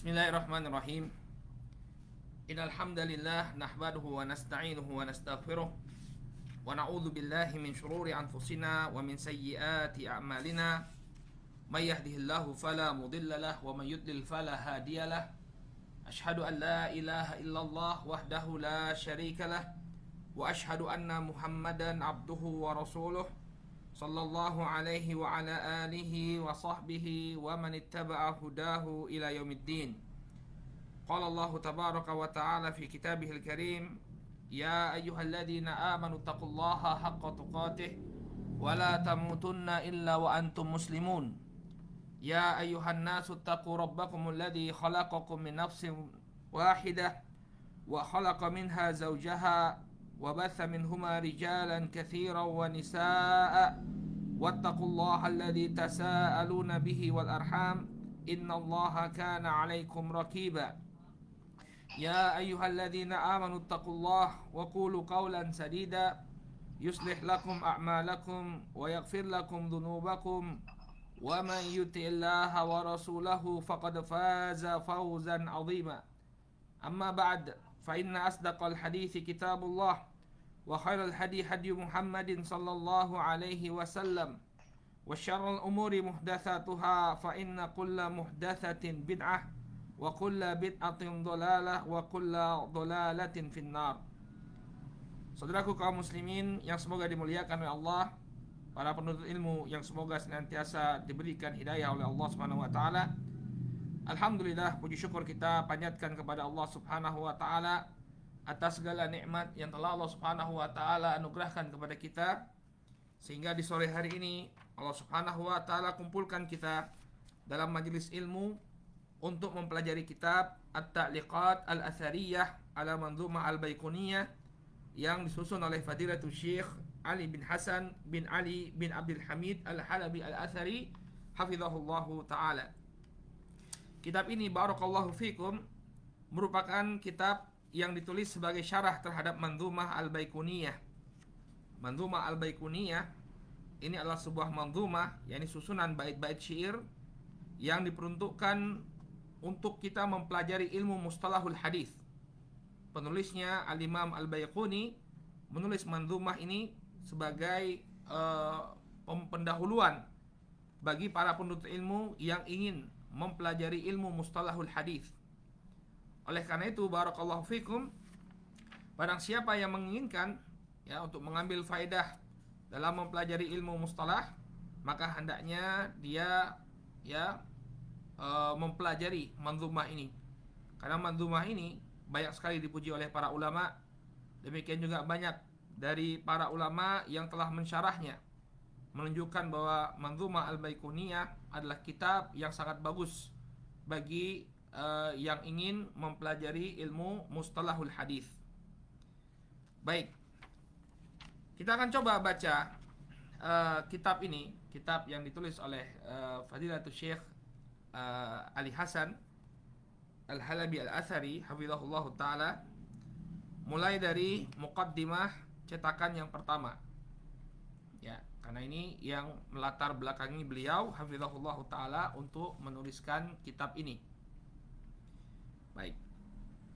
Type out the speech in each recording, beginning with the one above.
Bismillahirrahmanirrahim. Innal hamdalillah nahmaduhu wa nasta'inuhu wa nastaghfiruh wa na'udzu billahi min shururi anfusina wa min sayyiati a'malina. May yahdihillahu fala mudilla lahu wa may yudlil fala hadiyalah. Ashhadu an la ilaha illallah wahdahu la syarika lah wa ashhadu anna Muhammadan abduhu wa rasuluh sallallahu alaihi wa ala alihi wa sahbihi wa man ittaba'a hudahu ila yaumiddin. Qala Allah tabaraka wa ta'ala fi kitabihil karim, ya ayyuhalladzina amanu taqullaha haqqa tuqatih wa la tamutunna illa wa antum muslimun. Ya ayyuhan nasu taqu rabbakumul ladzi khalaqakum min nafsin wahidah wa khalaqa minha zawjaha وبث منهما رجالا كثيرا ونساء واتقوا الله الذي تساءلون به والأرحام إن الله كان عليكم رقيبا يا أيها الذين آمنوا اتقوا الله وقولوا قولا سديدا يصلح لكم أعمالكم ويغفر لكم ذنوبكم ومن يطع الله ورسوله فقد فاز فوزا عظيما أما بعد فإن أصدق الحديث كتاب الله وخير الهدي هدي محمد صلى الله عليه وسلم وشر الأمور محدثاتها فإن كل محدثة بدعة وكل بدعة ضلالة وكل ضلالة في النار. Saudaraku kaum muslimin yang semoga dimuliakan oleh Allah, para penuntut ilmu yang semoga senantiasa diberikan hidayah oleh Allah Subhanahu wa taala. Alhamdulillah, puji syukur kita panjatkan kepada Allah Subhanahu wa taala atas segala nikmat yang telah Allah Subhanahu wa taala anugerahkan kepada kita, sehingga di sore hari ini Allah Subhanahu wa taala kumpulkan kita dalam majelis ilmu untuk mempelajari kitab At-Ta'liqat Al-Athariyah ala Manzumah Al-Baiquniyah yang disusun oleh Fadilatul Syekh Ali bin Hasan bin Ali bin Abdul Hamid Al-Halabi Al-Athari hafizahullahu taala. Kitab ini barakallahu fikum merupakan kitab yang ditulis sebagai syarah terhadap Manzumah Al-Baiquniyah. Manzumah Al-Baiquniyah ini adalah sebuah manzumah, yakni susunan bait-bait syair yang diperuntukkan untuk kita mempelajari ilmu mustalahul hadis. Penulisnya Al-Imam Al-Baiquni menulis manzumah ini sebagai pendahuluan bagi para penuntut ilmu yang ingin mempelajari ilmu mustalahul hadis. Oleh karena itu, barakallahu fikum, barang siapa yang menginginkan untuk mengambil faedah dalam mempelajari ilmu mustalah, maka hendaknya dia mempelajari manzumah ini. Karena manzumah ini banyak sekali dipuji oleh para ulama. Demikian juga banyak dari para ulama yang telah mensyarahnya, menunjukkan bahwa Manzumah Al-Baiquniyah adalah kitab yang sangat bagus bagi yang ingin mempelajari ilmu mustalahul hadis. Baik, kita akan coba baca kitab ini, kitab yang ditulis oleh Fadilatul Syekh Ali Hasan Al-Halabi Al-Athari hafizahullahu taala, mulai dari muqaddimah cetakan yang pertama. Ya, karena ini yang melatar belakangi beliau hafizahullahu taala untuk menuliskan kitab ini. Baik.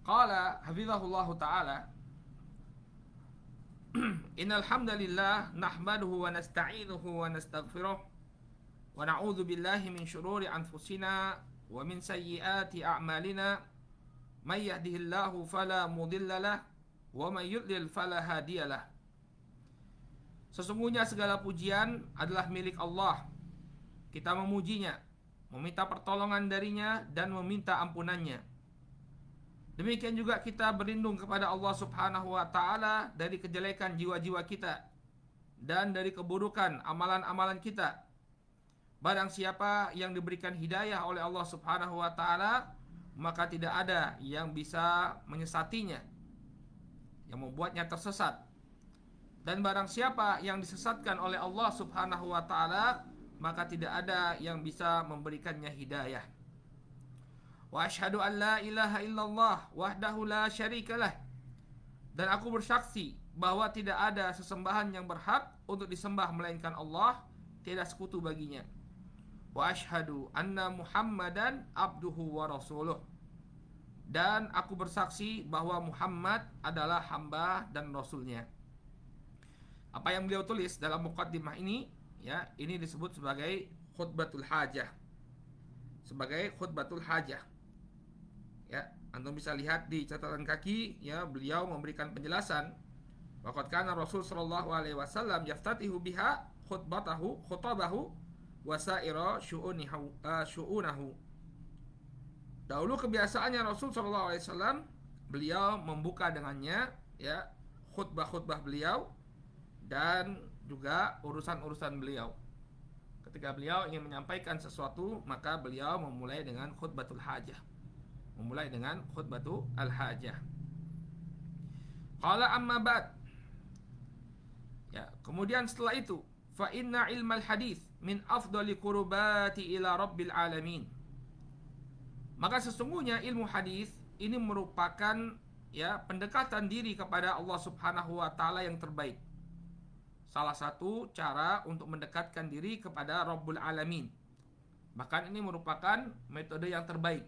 Qala hafizahullahu ta'ala, innal hamdalillah nahmaduhu wa nasta'inuhu wa nastaghfiruh wa na'udzu billahi min shururi anfusina wa min sayyiati a'malina. May yahdihillahu fala mudilla lahu wa may yudlil fala hadiyalah. Sesungguhnya segala pujian adalah milik Allah. Kita memujinya, meminta pertolongan darinya dan meminta ampunannya. Demikian juga kita berlindung kepada Allah Subhanahu wa taala dari kejelekan jiwa-jiwa kita dan dari keburukan amalan-amalan kita. Barang siapa yang diberikan hidayah oleh Allah Subhanahu wa taala, maka tidak ada yang bisa menyesatinya, yang membuatnya tersesat. Dan barang siapa yang disesatkan oleh Allah Subhanahu wa taala, maka tidak ada yang bisa memberikannya hidayah. Wa asyhadu an la ilaha illallah wahdahu la syarikalah. Dan aku bersaksi bahwa tidak ada sesembahan yang berhak untuk disembah melainkan Allah, tidak sekutu baginya. Wa asyhadu anna Muhammadan abduhu wa rasuluh. dan aku bersaksi bahwa Muhammad adalah hamba dan rasulnya. Apa yang beliau tulis dalam muqaddimah ini, ya, ini disebut sebagai khutbatul hajah. Sebagai khutbatul hajah. Ya, antum bisa lihat di catatan kaki, ya, beliau memberikan penjelasan. Waqad kana Rasul sallallahu alaihi wasallam yaftatihu biha khutbahu wasaira syu'unahu. Dahulu kebiasaannya Rasul sallallahu alaihi wasallam, beliau membuka dengannya, ya, khutbah-khutbah beliau dan juga urusan-urusan beliau. Ketika beliau ingin menyampaikan sesuatu, maka beliau memulai dengan khutbatul hajah. Memulai dengan khutbatul hajah. Qala amma ba'd. Ya, kemudian setelah itu, fa inna ilmal hadis min afdali qurubati ila rabbil alamin. Maka sesungguhnya ilmu hadis ini merupakan, ya, pendekatan diri kepada Allah Subhanahu wa taala yang terbaik. Salah satu cara untuk mendekatkan diri kepada Rabbul Alamin. Bahkan ini merupakan metode yang terbaik.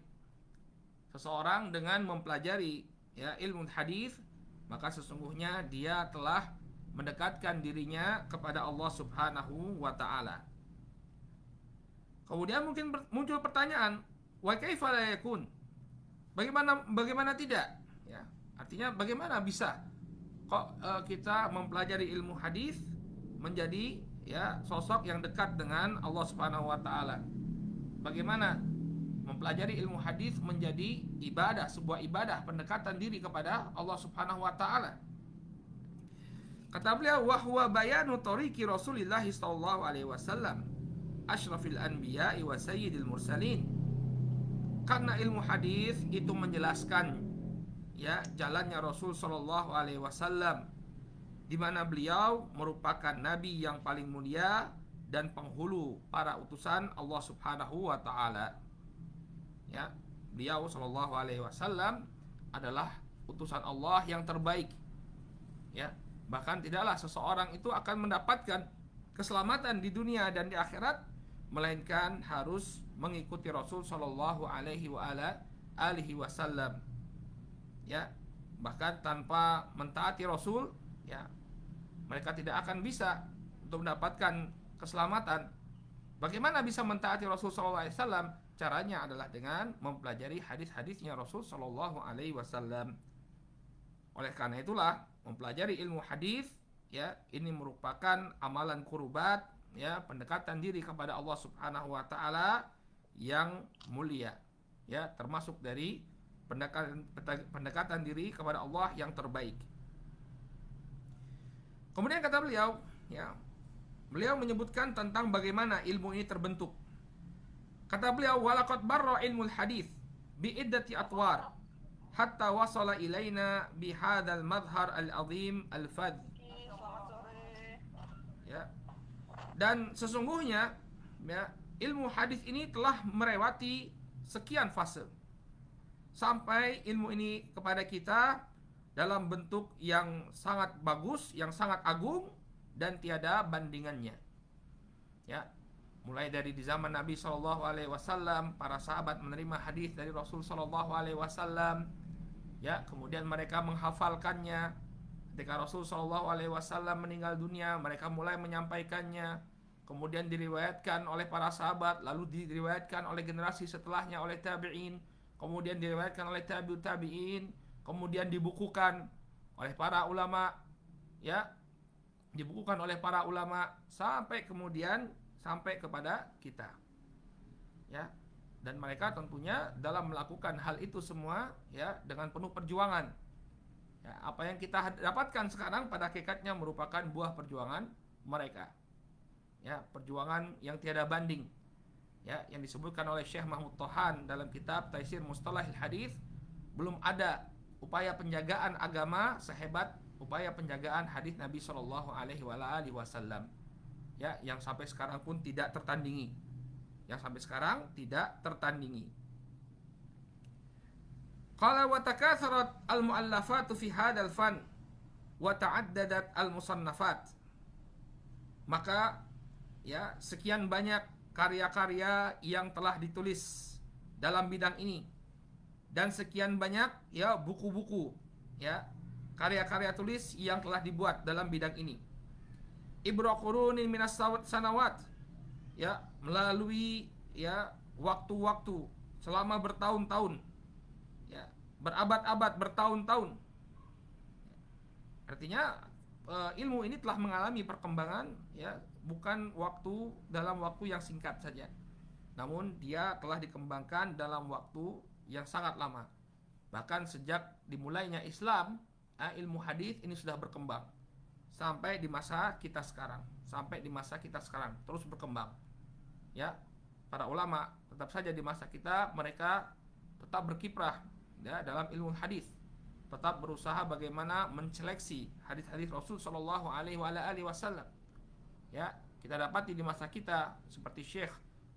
Seseorang dengan mempelajari, ya, ilmu hadis, maka sesungguhnya dia telah mendekatkan dirinya kepada Allah Subhanahu wa taala. Kemudian mungkin muncul pertanyaan, wa kaifa la yakun? Bagaimana tidak? Ya, artinya bagaimana bisa kok kita mempelajari ilmu hadis menjadi, ya, sosok yang dekat dengan Allah Subhanahu wa taala? Bagaimana mempelajari ilmu hadis menjadi ibadah, sebuah ibadah pendekatan diri kepada Allah Subhanahu wa taala? Kata beliau, wa huwa bayanu tariqi Rasulillah sallallahu alaihi wasallam asyrafil anbiya'i wa sayyidil mursalin. Karena ilmu hadis itu menjelaskan, ya, jalannya Rasul sallallahu alaihi wasallam, di mana beliau merupakan nabi yang paling mulia dan penghulu para utusan Allah Subhanahu wa taala. Ya, beliau sallallahu alaihi wasallam adalah utusan Allah yang terbaik. Ya, bahkan tidaklah seseorang itu akan mendapatkan keselamatan di dunia dan di akhirat melainkan harus mengikuti Rasul sallallahu alaihi wasallam. Ya, bahkan tanpa mentaati Rasul, ya, mereka tidak akan bisa untuk mendapatkan keselamatan. Bagaimana bisa mentaati Rasul sallallahu alaihi wasallam? Caranya adalah dengan mempelajari hadis-hadisnya Rasul sallallahu alaihi wasallam. Oleh karena itulah mempelajari ilmu hadis, ya, ini merupakan amalan qurbat, ya, pendekatan diri kepada Allah Subhanahu wa taala yang mulia, ya, termasuk dari pendekatan diri kepada Allah yang terbaik. Kemudian kata beliau, ya, beliau menyebutkan tentang bagaimana ilmu ini terbentuk. Kata beliau, walaqad barra ilmul hadis bi iddati atwar hatta wasala ilaina bi hadzal madhar al-azim al-fadh. Ya. Dan sesungguhnya, ya, ilmu hadis ini telah melewati sekian fase sampai ilmu ini kepada kita dalam bentuk yang sangat bagus, yang sangat agung dan tiada bandingannya. Ya, mulai dari di zaman Nabi sallallahu alaihi wasallam, para sahabat menerima hadis dari Rasul sallallahu alaihi wasallam, ya, kemudian mereka menghafalkannya. Ketika Rasul sallallahu alaihi wasallam meninggal dunia, mereka mulai menyampaikannya. Kemudian diriwayatkan oleh para sahabat, lalu diriwayatkan oleh generasi setelahnya oleh tabi'in, kemudian diriwayatkan oleh tabi'ut tabi'in, kemudian dibukukan oleh para ulama, ya, dibukukan oleh para ulama sampai kemudian sampai kepada kita, ya. Dan mereka tentunya dalam melakukan hal itu semua, ya, dengan penuh perjuangan. Ya, apa yang kita dapatkan sekarang pada hakikatnya merupakan buah perjuangan mereka. Ya, perjuangan yang tiada banding, ya, yang disebutkan oleh Syekh Mahmud Tohan dalam kitab Taisir Mustalahil Hadis. Belum ada upaya penjagaan agama sehebat upaya penjagaan hadis Nabi Shallallahu Alaihi Wasallam, ya, yang sampai sekarang pun tidak tertandingi, Qala wa takatharat al-mu'allafatu fi hadzal fan wa ta'addadat al-musannafat. Maka, ya, sekian banyak karya-karya yang telah ditulis dalam bidang ini, dan sekian banyak ya buku-buku ya karya-karya tulis yang telah dibuat dalam bidang ini. Ibra qurunin minas sanawat, ya, melalui ya waktu-waktu selama bertahun-tahun, ya, berabad-abad, bertahun-tahun. Artinya ilmu ini telah mengalami perkembangan, ya, bukan dalam waktu yang singkat saja, namun dia telah dikembangkan dalam waktu yang sangat lama. Bahkan sejak dimulainya Islam, ilmu hadis ini sudah berkembang sampai di masa kita sekarang, terus berkembang. Ya, para ulama tetap saja di masa kita mereka tetap berkiprah ya dalam ilmu hadis, tetap berusaha bagaimana menyeleksi hadis-hadis Rasul Shallallahu Alaihi Wasallam. Ya, kita dapati di masa kita seperti Syekh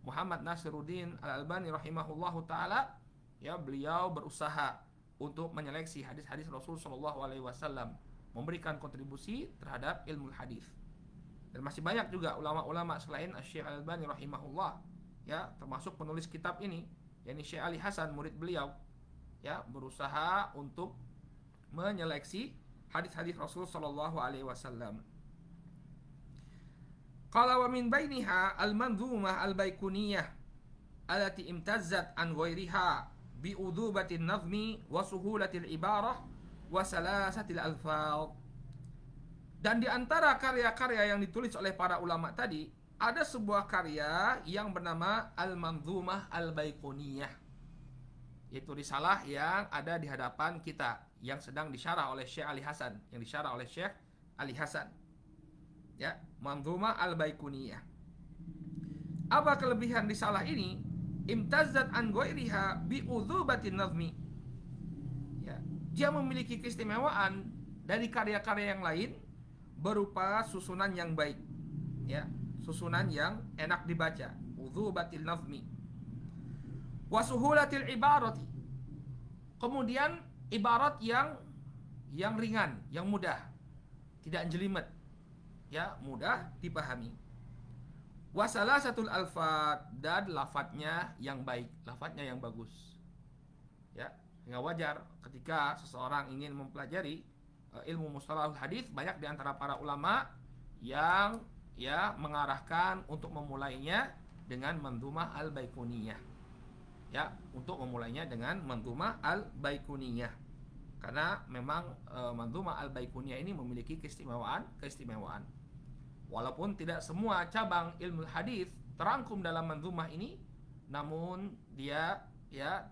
Muhammad Nasiruddin Al-Albani rahimahullahu taala, ya, beliau berusaha untuk menyeleksi hadis-hadis Rasul Shallallahu Alaihi Wasallam, memberikan kontribusi terhadap ilmu hadis. Dan masih banyak juga ulama-ulama selain Syekh Al-Albani rahimahullah, ya, termasuk penulis kitab ini, yakni Syekh Ali Hasan, murid beliau, ya, berusaha untuk menyeleksi hadis-hadis Rasul Shallallahu Alaihi Wasallam. Qala wa min bainiha al-manzumah al-baikuniyah allati imtazzat an ghairiha bi udhubatin nazmi wa suhulatil ibarah wa salasatil alfaz. Dan di antara karya-karya yang ditulis oleh para ulama tadi, ada sebuah karya yang bernama al-manzumah al-baikuniyah, yaitu risalah yang ada di hadapan kita, yang sedang disyarah oleh Syekh Ali Hasan, ya, Manzumah al-Baikuniyah. Apa kelebihan risalah ini? Imtazzat an ghairiha bi udzubatin nazmi. Ya, dia memiliki keistimewaan dari karya-karya yang lain berupa susunan yang baik, ya, susunan yang enak dibaca, udzubatil nazmi. Wa suhulatil ibarati. Kemudian ibarat yang ringan, yang mudah, tidak jelimet, ya, mudah dipahami. Wasalasatul alfat, dan lafadznya yang baik, lafadznya yang bagus. Ya, sehingga wajar ketika seseorang ingin mempelajari ilmu mustalahul hadis, banyak di antara para ulama yang ya mengarahkan untuk memulainya dengan Manzumah al-Baikuniyah. Ya, untuk memulainya dengan Manzumah al-Baikuniyah. Karena memang Manzumah al-Baikuniyah ini memiliki keistimewaan. Walaupun tidak semua cabang ilmu hadis terangkum dalam manzumah ini, namun dia ya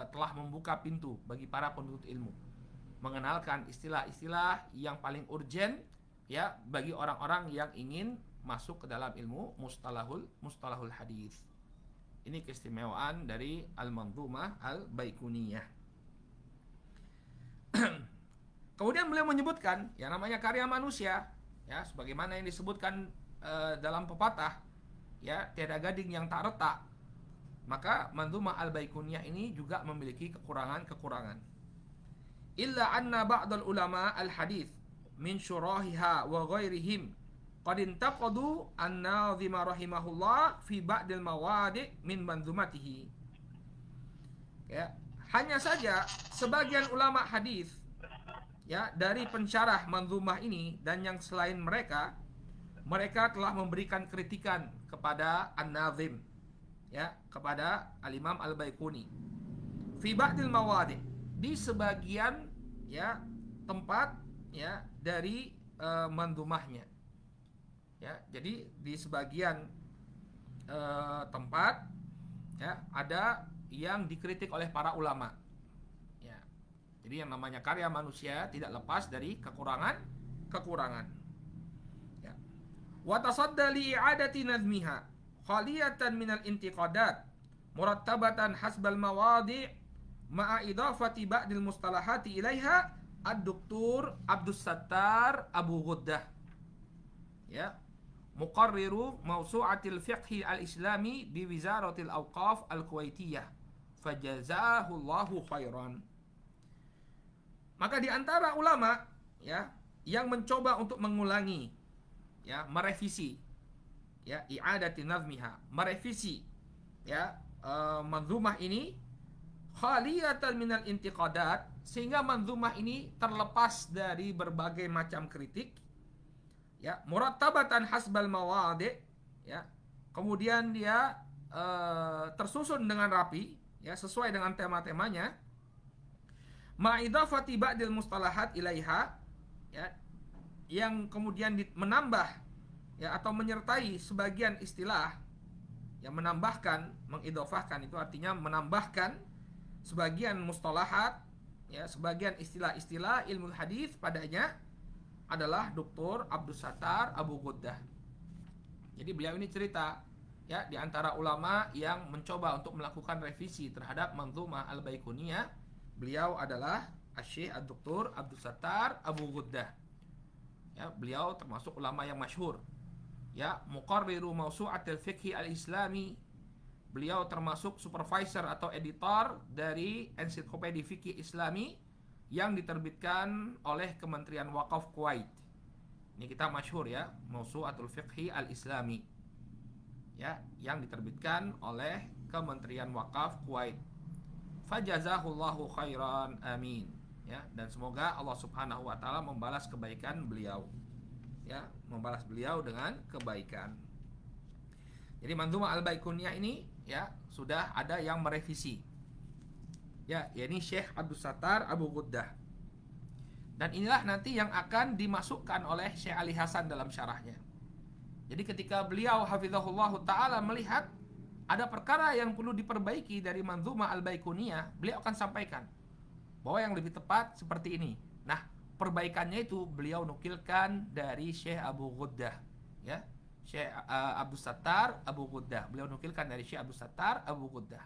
telah membuka pintu bagi para penuntut ilmu, mengenalkan istilah-istilah yang paling urgen ya bagi orang-orang yang ingin masuk ke dalam ilmu mustalahul hadis. Ini keistimewaan dari al-Manzumah al-Baikuniyah. Kemudian beliau menyebutkan yang namanya karya manusia, ya, sebagaimana yang disebutkan dalam pepatah, ya, tiada gading yang tak retak. Maka Manzumah al-Baikuniyah ini juga memiliki kekurangan-kekurangan. Illa anna ba'dal ulama al-hadith min syurahiha wa ghairihim qad intaqadu an-nazima rahimahullah fi ba'dil mawadi' min manzumatihi. Ya, hanya saja sebagian ulama hadis, ya, dari pensyarah manzumah ini dan yang selain mereka telah memberikan kritikan kepada An-Nazim, ya, kepada Al-Imam Al-Baikuni fi ba'dil mawadi', di sebagian ya tempat ya dari manzumahnya. Ya, jadi di sebagian tempat ya ada yang dikritik oleh para ulama. Ya. Jadi yang namanya karya manusia tidak lepas dari kekurangan. Ya. Wa tasadda li i'adati nazmiha khaliyatan minal intiqadat murattabatan hasbal mawadi' ma'a idafati ba'dil mustalahati ilaiha ad-Doktor Abdus Sattar Abu Ghuddah, ya, muqarriru mawsu'atil fiqhi al-islami bi wizaratil awqaf al-kuwaitiyah, fajazahullahu khairan. Maka di antara ulama ya yang mencoba untuk mengulangi, ya, merevisi, ya, i'adati nazmiha, merevisi ya manzumah ini, khaliyatan minal intiqadat, sehingga manzumah ini terlepas dari berbagai macam kritik, ya, murattabatan hasbal mawadi', ya, kemudian dia tersusun dengan rapi, ya, sesuai dengan tema-temanya, ma'idafati ba'dil mustalahat ilaiha, ya, yang kemudian menambah, ya, atau menyertai sebagian istilah, yang menambahkan, mengidofahkan itu artinya menambahkan sebagian mustalahat, ya, sebagian istilah-istilah ilmu hadis padanya, adalah Dr. Abdus Sattar Abu Ghuddah. Jadi beliau ini cerita, ya, di antara ulama yang mencoba untuk melakukan revisi terhadap Manzumah Al-Baiquniyah, beliau adalah Asy-Syaikh Dr. Abdus Sattar Abu Ghuddah. Ya, beliau termasuk ulama yang masyhur. Ya, muqarriru Mawsu'atil Fiqhi Al-Islami. Beliau termasuk supervisor atau editor dari ensiklopedia fikih Islami yang diterbitkan oleh Kementerian Wakaf Kuwait. Ini kita masyhur, ya, Mawsu'atul Fiqhi Al-Islami, ya, yang diterbitkan oleh Kementerian Wakaf Kuwait. Fajazahullahu khairan, amin. Ya, dan semoga Allah Subhanahu wa taala membalas kebaikan beliau. Ya, membalas beliau dengan kebaikan. Jadi Manzumah Al-Baiquniyah ini, ya, sudah ada yang merevisi. Ya, yakni Syekh Abdus Sattar Abu Ghuddah. Dan inilah nanti yang akan dimasukkan oleh Syekh Ali Hasan dalam syarahnya. Jadi ketika beliau hafizahullah taala melihat ada perkara yang perlu diperbaiki dari Manzumah Al-Baiquniyah, beliau akan sampaikan bahwa yang lebih tepat seperti ini. Nah, perbaikannya itu beliau nukilkan dari Syekh Abu Ghuddah, ya, Syekh Abdus Sattar Abu Ghuddah. Beliau nukilkan dari Syekh Abdus Sattar Abu Ghuddah.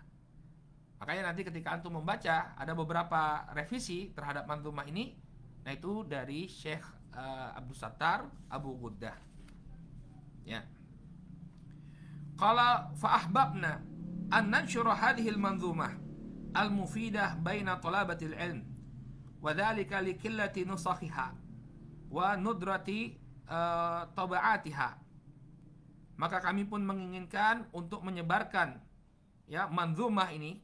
Makanya nanti ketika antum membaca ada beberapa revisi terhadap manzumah ini, nah itu dari Syekh Abdus Sattar Abu Ghuddah. Ya. Qala fa ahbabna an nanshura hadhihi al-manzumah al-mufidah baina talabatil ilm wa dhalika li qillati nusakhiha wa nudrati tabaatiha. Maka kami pun menginginkan untuk menyebarkan, ya, manzumah ini,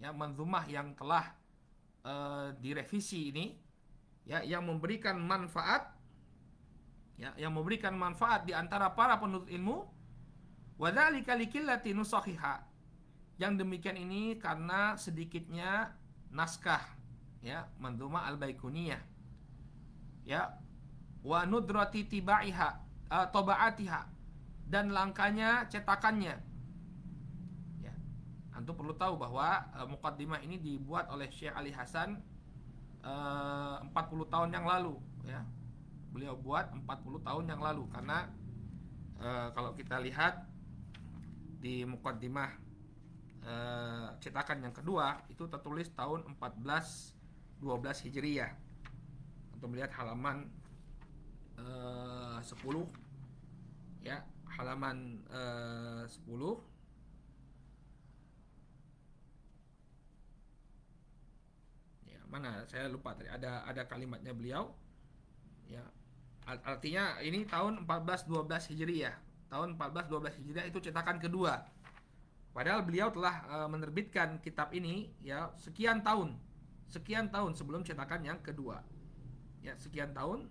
ya, manzumah yang telah direvisi ini, ya, yang memberikan manfaat, ya, yang memberikan manfaat di antara para penuntut ilmu. Wa dzalika likillati nusakhiha. Yang demikian ini karena sedikitnya naskah, ya, Manzumah Al-Baiquniyah, ya, wa nudrati tibaiha, tabaatiha, dan langkanya cetakannya. Ya. Antum perlu tahu bahwa muqaddimah ini dibuat oleh Syekh Ali Hasan 40 tahun yang lalu, ya. Beliau buat 40 tahun yang lalu karena kalau kita lihat di muqaddimah cetakan yang kedua itu tertulis tahun 1412 Hijriyah. Untuk melihat halaman 10, ya, halaman 10. Ya, mana saya lupa tadi ada kalimatnya beliau. Ya. Artinya ini tahun 1412 Hijriyah. Tahun 1412 Hijriah itu cetakan kedua. Padahal beliau telah menerbitkan kitab ini, ya, sekian tahun sebelum cetakan yang kedua. Ya, sekian tahun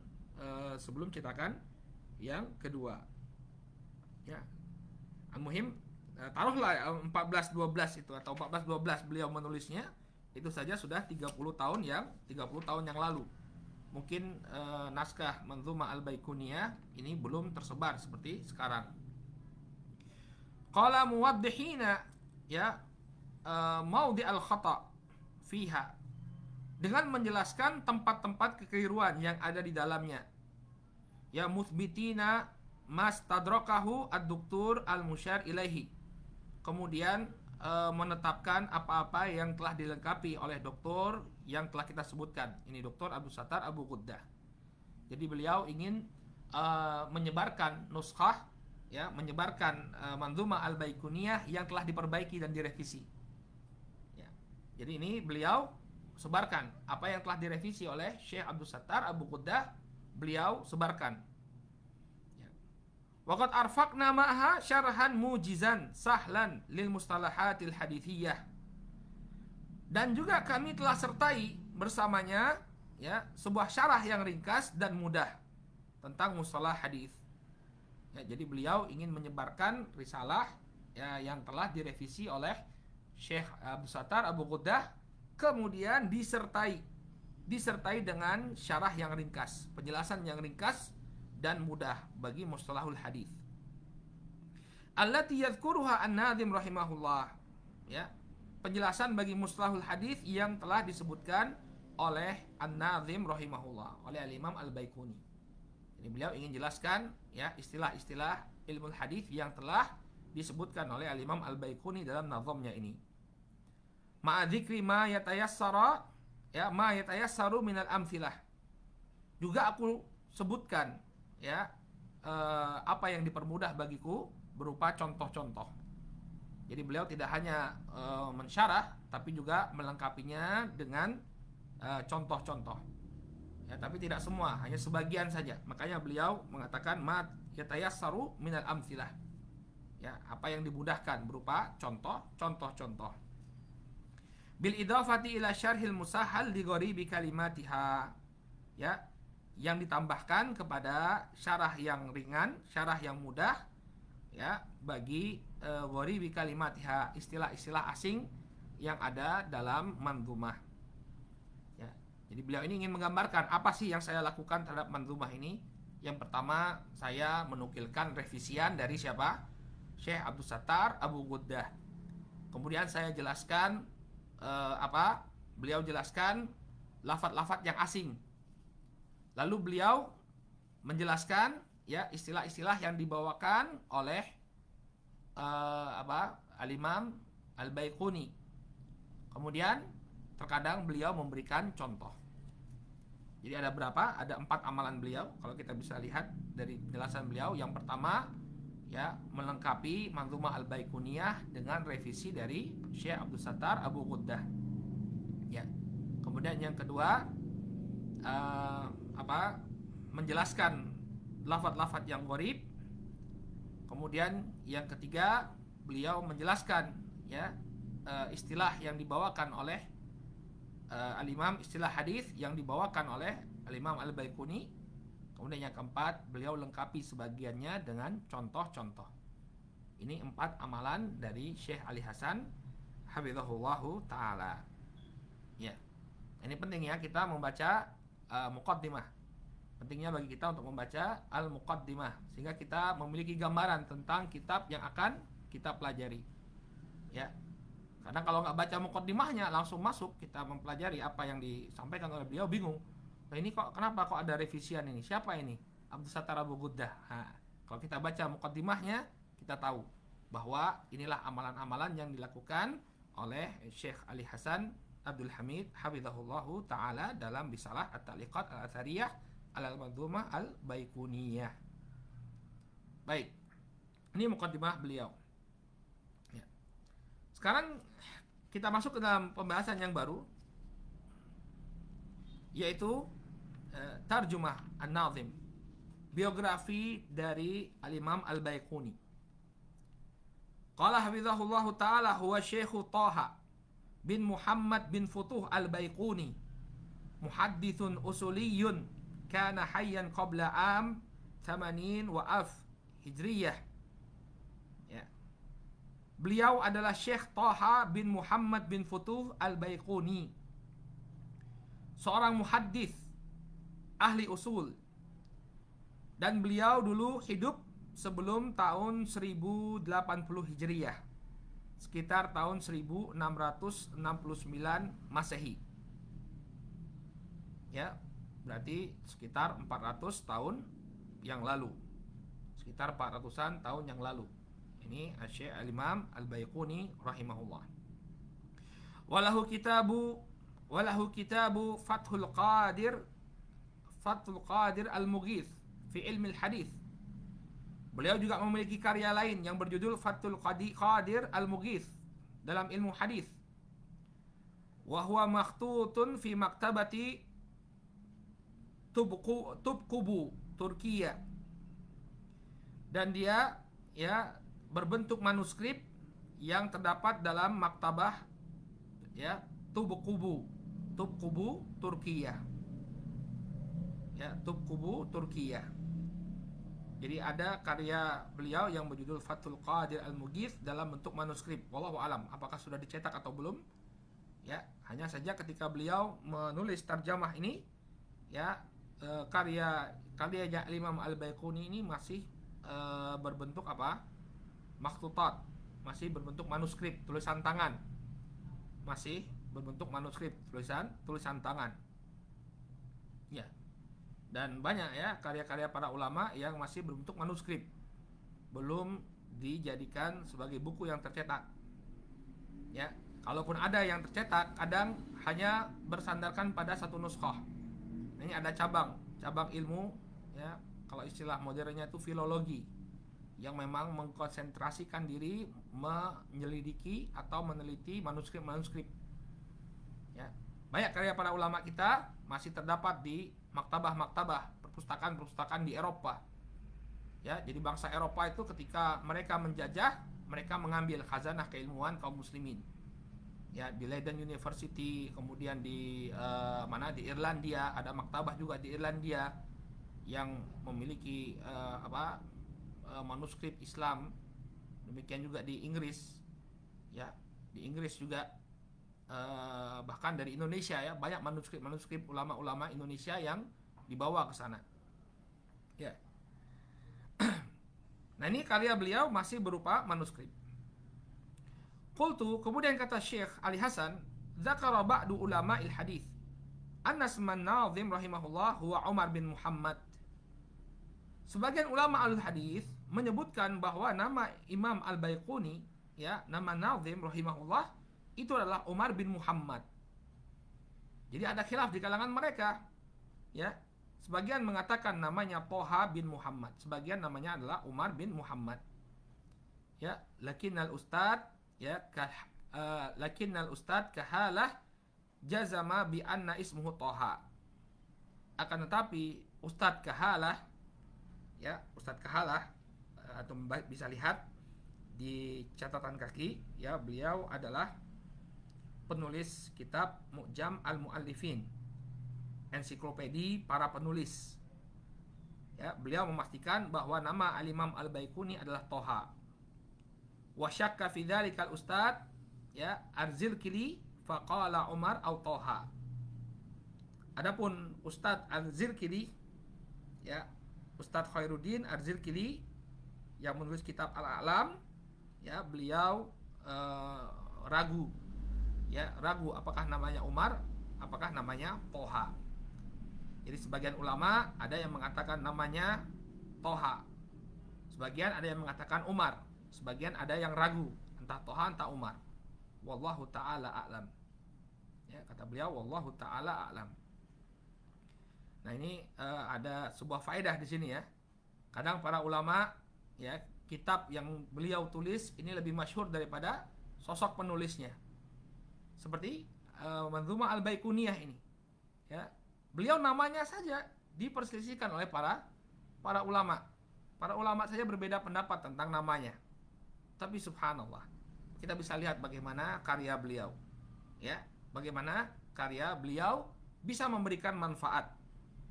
sebelum cetakan yang kedua. Ya. Al-muhim, taruhlah 1412 itu atau 1412 beliau menulisnya, itu saja sudah 30 tahun yang lalu. Mungkin naskah Manzumah Al-Baiquniyah ini belum tersebar seperti sekarang. Qala muwaddihina, ya, maudhi al-khata fiha, dengan menjelaskan tempat-tempat kekeliruan yang ada di dalamnya. Ya, muthbitina mastadrakahu ad-doktor al-musyar ilaihi, kemudian menetapkan apa-apa yang telah dilengkapi oleh doktor yang telah kita sebutkan. Ini Dr. Abdus Sattar Abu Ghuddah. Jadi beliau ingin menyebarkan nuskhah, ya, menyebarkan Manzumah Al-Baiquniyah yang telah diperbaiki dan direvisi. Ya. Jadi ini beliau sebarkan apa yang telah direvisi oleh Syekh Abdus Sattar Abu Ghuddah, beliau sebarkan. Ya. Waqad arfaqna ma'ha syarhan mujizan sahlan lil mustalahatil hadithiyah. Dan juga kami telah sertai bersamanya ya sebuah syarah yang ringkas dan mudah tentang mustalah hadis. Ya, jadi beliau ingin menyebarkan risalah ya yang telah direvisi oleh Syekh Abdus Sattar Abu Ghuddah, kemudian disertai dengan syarah yang ringkas, penjelasan yang ringkas dan mudah bagi mustalahul hadis. Allati yadhkuruha an-Nadhim rahimahullah. Ya, penjelasan bagi mustalahul hadis yang telah disebutkan oleh An-Nadhim rahimahullah, oleh Al-Imam Al-Baiquni. Jadi beliau ingin jelaskan ya istilah-istilah ilmu hadis yang telah disebutkan oleh Al-Imam Al-Baiquni dalam nazamnya ini. Ma'a dzikri ma yatayassara ya ma yatayassaru minal amtsilah. Juga aku sebutkan ya apa yang dipermudah bagiku berupa contoh-contoh. Jadi beliau tidak hanya mensyarah tapi juga melengkapinya dengan contoh-contoh. Ya, tapi tidak semua, hanya sebagian saja. Makanya beliau mengatakan ma yatayassaru minal amtsilah. Ya, apa yang dimudahkan berupa contoh-contoh. Bil idafati ila syarhil musahhal li gharibi kalimatiha. Ya, yang ditambahkan kepada syarah yang ringan, syarah yang mudah ya bagi gharibi kalimatiha, istilah-istilah asing yang ada dalam manzumah. Ya, jadi beliau ini ingin menggambarkan apa sih yang saya lakukan terhadap manzumah ini. Yang pertama, saya menukilkan revisian dari siapa? Syekh Abdus Sattar Abu Ghuddah. Kemudian saya jelaskan beliau jelaskan lafaz-lafaz yang asing. Lalu beliau menjelaskan ya istilah-istilah yang dibawakan oleh Al-Imam Al-Baiquni. Kemudian terkadang beliau memberikan contoh. Jadi ada berapa? Ada 4 amalan beliau. Kalau kita bisa lihat dari penjelasan beliau, yang pertama ya melengkapi Manzumah Al-Baiquniyah dengan revisi dari Syekh Abdus Sattar Abu Ghuddah. Ya. Kemudian yang kedua menjelaskan lafaz-lafaz yang gharib. Kemudian yang ketiga beliau menjelaskan ya istilah yang dibawakan oleh al-Imam, istilah hadis yang dibawakan oleh al-Imam Al-Baiquni. Kemudian yang keempat beliau lengkapi sebagiannya dengan contoh-contoh. Ini 4 amalan dari Syekh Ali Hasan hafizahullahu taala. Ya. Ini penting ya kita membaca muqaddimah. Pentingnya bagi kita untuk membaca al-muqaddimah sehingga kita memiliki gambaran tentang kitab yang akan kita pelajari. Ya. Karena kalau nggak baca muqaddimahnya langsung masuk kita mempelajari apa yang disampaikan oleh beliau, bingung. Nah, ini kenapa kok ada revisian ini? Siapa ini? Abdus Sattar Abu Ghuddah. Nah, kalau kita baca muqaddimahnya kita tahu bahwa inilah amalan-amalan yang dilakukan oleh Syekh Ali Hasan Abdul Hamid hafizahullahu taala dalam risalah At-Ta'liqat Al-Athariyah Al-Manzumah Al-Baiquniyah. Baik. Ini muqaddimah beliau. Ya. Sekarang kita masuk ke dalam pembahasan yang baru, yaitu Tarjumah An-Nazim, biografi dari Al-Imam Al-Baiquni. Qala hafizahullahu ta'ala huwa Syekhu Taha bin Muhammad bin Futuh Al-Baiquni, muhaddithun usuliyun kana hayyan qabla am 80 wa alf Hijriyah. Ya. Beliau adalah Syekh Taha bin Muhammad bin Futuh Al-Baiquni, seorang muhaddits ahli usul, dan beliau dulu hidup sebelum tahun 1080 Hijriyah, sekitar tahun 1669 Masehi. Ya, berarti sekitar 400 tahun yang lalu. Sekitar 400-an tahun yang lalu. Ini Syekh Al-Imam Al-Baiquni rahimahullah. Walahu kitabu Fathul Qadir Al-Mughith fi ilmi al-hadith. Beliau juga memiliki karya lain yang berjudul Fathul Qadir Al-Mughith dalam ilmu hadis. Wa huwa makhtutun fi maktabati Tubqubu, Turkiya. Dan dia ya berbentuk manuskrip yang terdapat dalam maktabah ya Tubqubu. Tubqubu Turkiyah. Ya, Tubqubu Turkiyah. Jadi ada karya beliau yang berjudul Fathul Qadir Al-Mughith dalam bentuk manuskrip. Wallahu alam, apakah sudah dicetak atau belum? Ya, hanya saja ketika beliau menulis tarjamah ini, ya, karya Imam Al-Baiquni ini masih berbentuk apa? Makhtutat, masih berbentuk manuskrip, tulisan tangan. Masih berbentuk manuskrip, tulisan tangan. Ya. Dan banyak ya karya-karya para ulama yang masih berbentuk manuskrip, belum dijadikan sebagai buku yang tercetak. Ya, kalaupun ada yang tercetak, kadang hanya bersandarkan pada satu nuskhah. Ini ada cabang ilmu, ya, kalau istilah modernnya itu filologi, yang memang mengkonsentrasikan diri menyelidiki atau meneliti manuskrip. Ya, banyak karya para ulama kita masih terdapat di maktabah-maktabah, perpustakaan-perpustakaan di Eropa. Ya, jadi bangsa Eropa itu ketika mereka menjajah, mereka mengambil khazanah keilmuan kaum muslimin. Ya, di Leiden University, kemudian di di Irlandia, ada maktabah juga di Irlandia yang memiliki manuskrip Islam. Demikian juga di Inggris. Ya, di Inggris juga bahkan dari Indonesia ya, banyak manuskrip ulama-ulama Indonesia yang dibawa ke sana. Ya. Nah, ini karya beliau masih berupa manuskrip. Qultu, kemudian kata Syekh Ali Hasan, dzakara ba'du ulama'il hadits anna isman nazim rahimahullah huwa Umar bin Muhammad. Sebagian ulama al-hadis menyebutkan bahwa nama Imam Al-Baiquni, ya, nama nazim rahimahullah itu adalah Umar bin Muhammad. Jadi ada khilaf di kalangan mereka. Ya, sebagian mengatakan namanya Toha bin Muhammad, sebagian namanya adalah Umar bin Muhammad. Ya, lakinnal ustad, ya, lakinnal ustad kahalah jazama bi anna ismuhu Toha. Akan tetapi Ustadz Kahalah, ya, Ustadz Kahalah, atau bisa lihat di catatan kaki, ya, beliau adalah penulis kitab Mu'jam Al-Mu'allifin, ensiklopedi para penulis. Ya, beliau memastikan bahwa nama Al-Imam Al-Baiquni adalah Toha. Wa syakka fi dzalikal ustad, ya, Arzilkili faqala Umar au Toha. Adapun Ustadz Arzilkili, ya, Ustadz Khairuddin Arzilkili yang menulis kitab Al-A'lam, ya, beliau ragu, ya, ragu apakah namanya Umar, apakah namanya Toha. Jadi sebagian ulama ada yang mengatakan namanya Toha, sebagian ada yang mengatakan Umar, sebagian ada yang ragu entah Toha entah Umar. Wallahu ta'ala a'lam. Ya, kata beliau wallahu ta'ala a'lam. Nah, ini ada sebuah faedah di sini, ya. Kadang para ulama, ya, kitab yang beliau tulis ini lebih masyhur daripada sosok penulisnya. Seperti Manzumah Al-Baiquniyah ini, ya, beliau namanya saja diperselisihkan oleh para ulama. Para ulama saja berbeda pendapat tentang namanya. Tapi subhanallah, kita bisa lihat bagaimana karya beliau, ya, bagaimana karya beliau bisa memberikan manfaat,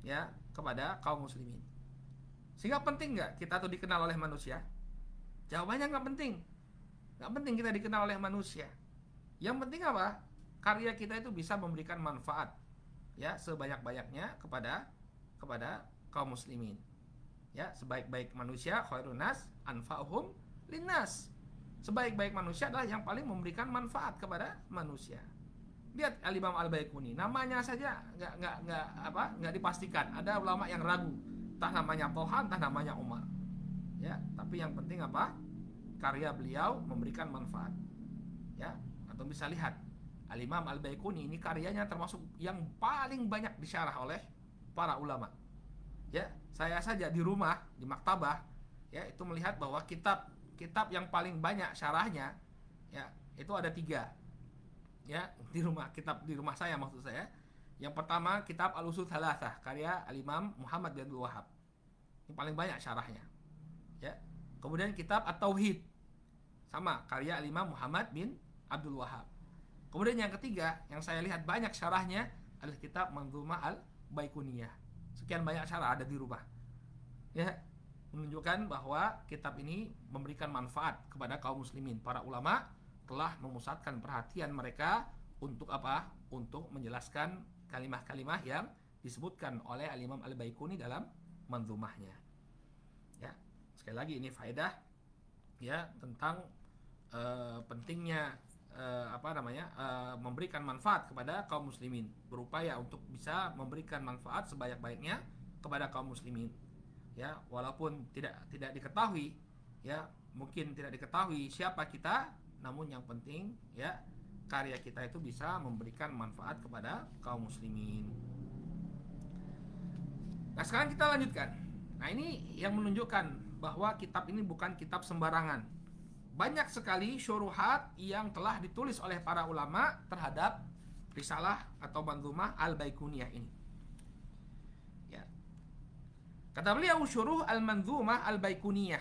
ya, kepada kaum muslimin. Sehingga penting nggak kita tuh dikenal oleh manusia? Jawabannya nggak penting. Nggak penting kita dikenal oleh manusia. Yang penting apa? Karya kita itu bisa memberikan manfaat, ya, sebanyak-banyaknya kepada kaum muslimin. Ya, sebaik-baik manusia khairun nas anfa'uhum linnas. Sebaik-baik manusia adalah yang paling memberikan manfaat kepada manusia. Lihat Al-Imam Al-Baiquni, namanya saja nggak dipastikan. Ada ulama yang ragu, entah namanya Toha, entah namanya Umar. Ya, tapi yang penting apa? Karya beliau memberikan manfaat. Ya, atau bisa lihat Al-Imam Al-Baiquni ini karyanya termasuk yang paling banyak disyarah oleh para ulama. Ya, saya saja di rumah, di maktabah, ya, itu melihat bahwa kitab yang paling banyak syarahnya, ya, itu ada 3. Ya, di rumah saya maksud saya. Yang pertama kitab Al-Usul Thalathah karya Al-Imam Muhammad bin Abdul Wahhab. Ini paling banyak syarahnya. Ya. Kemudian kitab At-Tauhid sama karya Al-Imam Muhammad bin Abdul Wahhab. Kemudian yang ketiga, yang saya lihat banyak syarahnya adalah kitab Manzumah Al-Baiquniyah. Sekian banyak syarah ada di rumah. Ya, menunjukkan bahwa kitab ini memberikan manfaat kepada kaum muslimin. Para ulama telah memusatkan perhatian mereka untuk apa? Untuk menjelaskan kalimah-kalimah yang disebutkan oleh Al-Imam Al-Baiquni dalam manzumahnya. Ya, sekali lagi ini faedah ya tentang pentingnya memberikan manfaat kepada kaum muslimin, berupaya untuk bisa memberikan manfaat sebanyak-banyaknya kepada kaum muslimin. Ya, walaupun tidak diketahui, ya mungkin tidak diketahui siapa kita, namun yang penting ya karya kita itu bisa memberikan manfaat kepada kaum muslimin. Nah, sekarang kita lanjutkan. Nah, ini yang menunjukkan bahwa kitab ini bukan kitab sembarangan. Banyak sekali syuruhat yang telah ditulis oleh para ulama terhadap risalah atau manzumah Al-Baiquniyah ini. Ya. Kata beliau, syuruh al-manzumah Al-Baiquniyah.